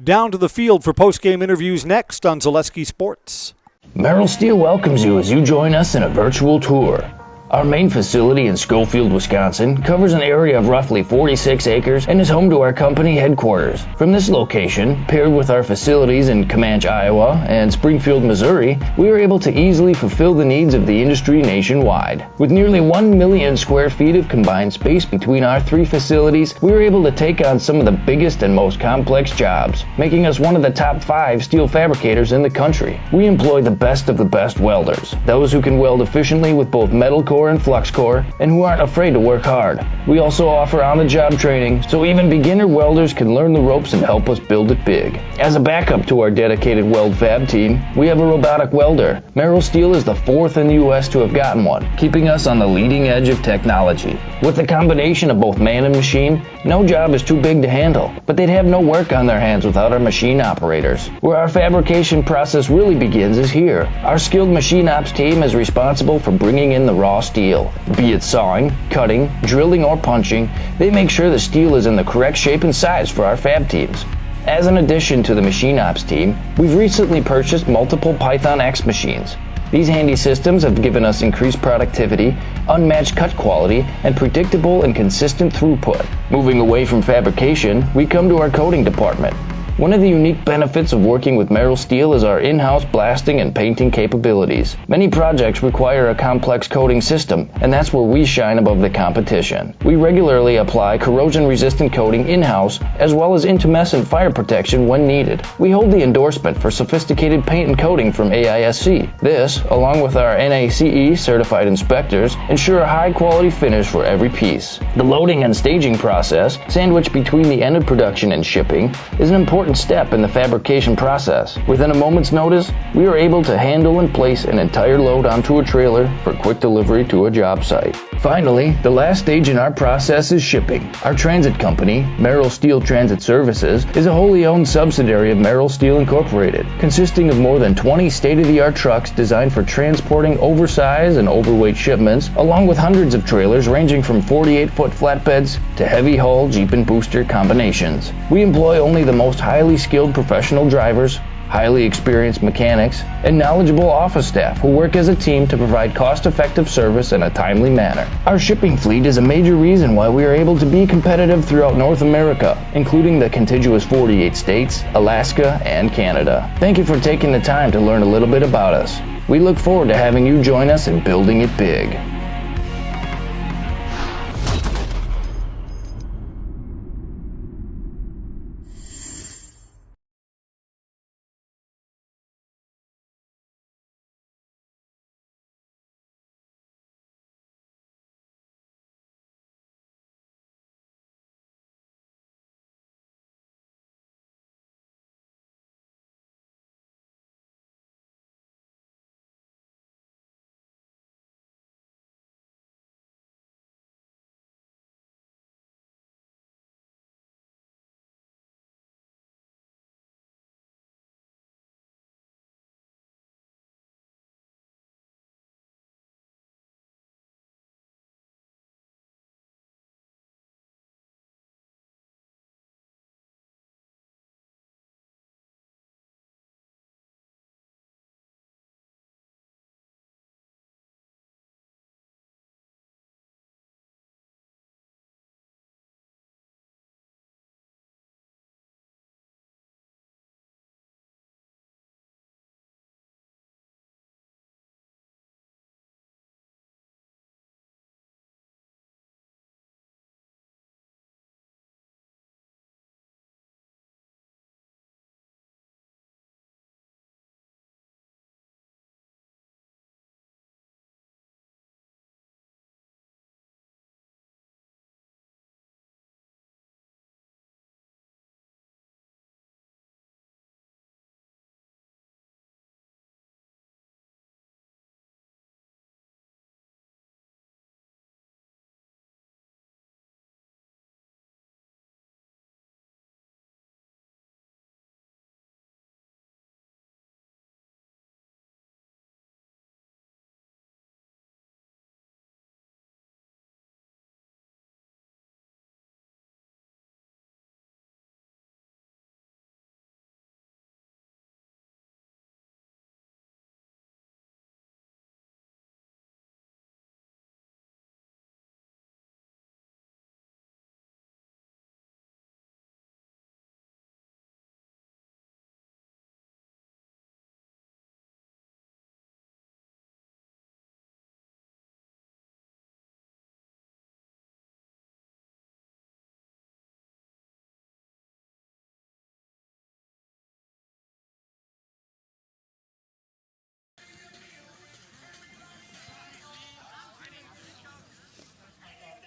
Down to the field for postgame interviews next on Zaleski Sports. Merill Steel welcomes you as you join us in a virtual tour. Our main facility in Schofield, Wisconsin covers an area of roughly 46 acres and is home to our company headquarters. From this location, paired with our facilities in Comanche, Iowa and Springfield, Missouri, we are able to easily fulfill the needs of the industry nationwide. With nearly 1 million square feet of combined space between our 3 facilities, we are able to take on some of the biggest and most complex jobs, making us one of the top 5 steel fabricators in the country. We employ the best of the best welders, those who can weld efficiently with both metal core and flux core, and who aren't afraid to work hard. We also offer on-the-job training, so even beginner welders can learn the ropes and help us build it big. As a backup to our dedicated weld fab team, we have a robotic welder. Merill Steel is the 4th in the U.S. to have gotten one, keeping us on the leading edge of technology. With the combination of both man and machine, no job is too big to handle, but they'd have no work on their hands without our machine operators. Where our fabrication process really begins is here. Our skilled machine ops team is responsible for bringing in the raw steel. Be it sawing, cutting, drilling, or punching, they make sure the steel is in the correct shape and size for our fab teams. As an addition to the machine ops team, we've recently purchased multiple Python X machines. These handy systems have given us increased productivity, unmatched cut quality, and predictable and consistent throughput. Moving away from fabrication, we come to our coating department. One of the unique benefits of working with Merill Steel is our in-house blasting and painting capabilities. Many projects require a complex coating system, and that's where we shine above the competition. We regularly apply corrosion-resistant coating in-house, as well as intumescent fire protection when needed. We hold the endorsement for sophisticated paint and coating from AISC. This, along with our NACE certified inspectors, ensure a high-quality finish for every piece. The loading and staging process, sandwiched between the end of production and shipping, is an important step in the fabrication process. Within a moment's notice, we are able to handle and place an entire load onto a trailer for quick delivery to a job site. Finally, the last stage in our process is shipping. Our transit company, Merill Steel Transit Services, is a wholly owned subsidiary of Merill Steel Incorporated, consisting of more than 20 state-of-the-art trucks designed for transporting oversized and overweight shipments, along with hundreds of trailers ranging from 48-foot flatbeds to heavy-haul Jeep and booster combinations. We employ only the most highly skilled professional drivers, highly experienced mechanics, and knowledgeable office staff who work as a team to provide cost-effective service in a timely manner. Our shipping fleet is a major reason why we are able to be competitive throughout North America, including the contiguous 48 states, Alaska, and Canada. Thank you for taking the time to learn a little bit about us. We look forward to having you join us in building it big.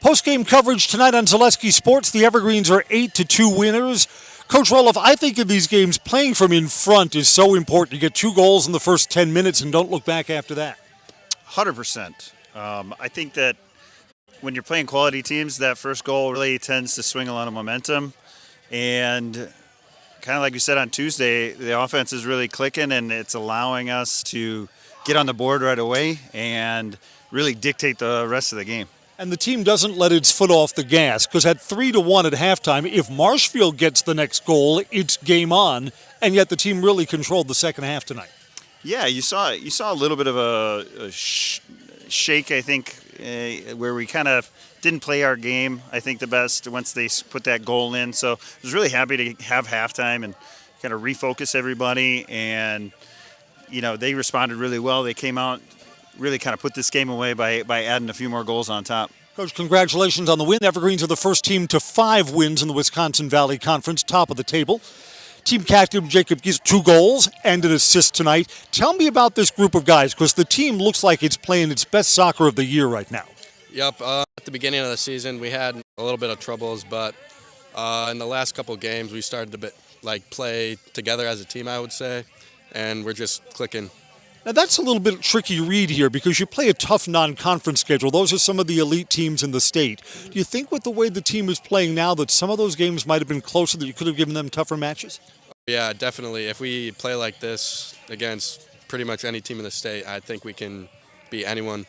Postgame coverage tonight on Zaleski Sports. The Evergreens are 8-2 winners. Coach Roloff, I think in these games, playing from in front is so important. You get 2 goals in the first 10 minutes and don't look back after that. 100%. I think that when you're playing quality teams, that first goal really tends to swing a lot of momentum. And kind of like you said on Tuesday, the offense is really clicking and it's allowing us to get on the board right away and really dictate the rest of the game. And the team doesn't let its foot off the gas, because at 3-1 at halftime, if Marshfield gets the next goal, it's game on, and yet the team really controlled the second half tonight. Yeah, you saw a little bit of a shake, I think, where we kind of didn't play our game, I think, the best once they put that goal in. So I was really happy to have halftime and kind of refocus everybody, and they responded really well. They came out, really kind of put this game away by adding a few more goals on top. Coach, congratulations on the win. Evergreens are the first team to 5 wins in the Wisconsin Valley Conference, top of the table. Team captain Jacob gives 2 goals and an assist tonight. Tell me about this group of guys, because the team looks like it's playing its best soccer of the year right now. Yep, at the beginning of the season we had a little bit of troubles, but in the last couple games we started to play together as a team, I would say, and we're just clicking. Now, that's a little bit tricky read here because you play a tough non-conference schedule. Those are some of the elite teams in the state. Do you think with the way the team is playing now that some of those games might have been closer, that you could have given them tougher matches? Yeah, definitely. If we play like this against pretty much any team in the state, I think we can beat anyone.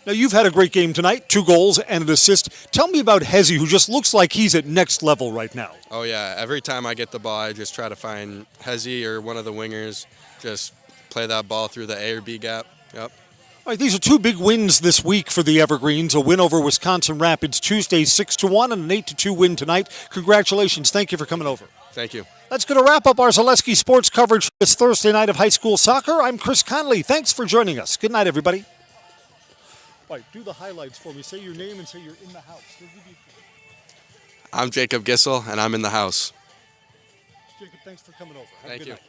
Now, you've had a great game tonight, 2 goals and an assist. Tell me about Hezzy, who just looks like he's at next level right now. Oh, yeah. Every time I get the ball, I just try to find Hezzy or one of the wingers, just play that ball through the A or B gap. Yep. All right, these are 2 big wins this week for the Evergreens. A win over Wisconsin Rapids Tuesday, 6-1, and an 8-2 win tonight. Congratulations. Thank you for coming over. Thank you. That's going to wrap up our Zaleski sports coverage for this Thursday night of high school soccer. I'm Chris Conley. Thanks for joining us. Good night, everybody. All right, do the highlights for me. Say your name and say you're in the house. I'm Jacob Gissel, and I'm in the house. Jacob, thanks for coming over. Have Thank a good you. night.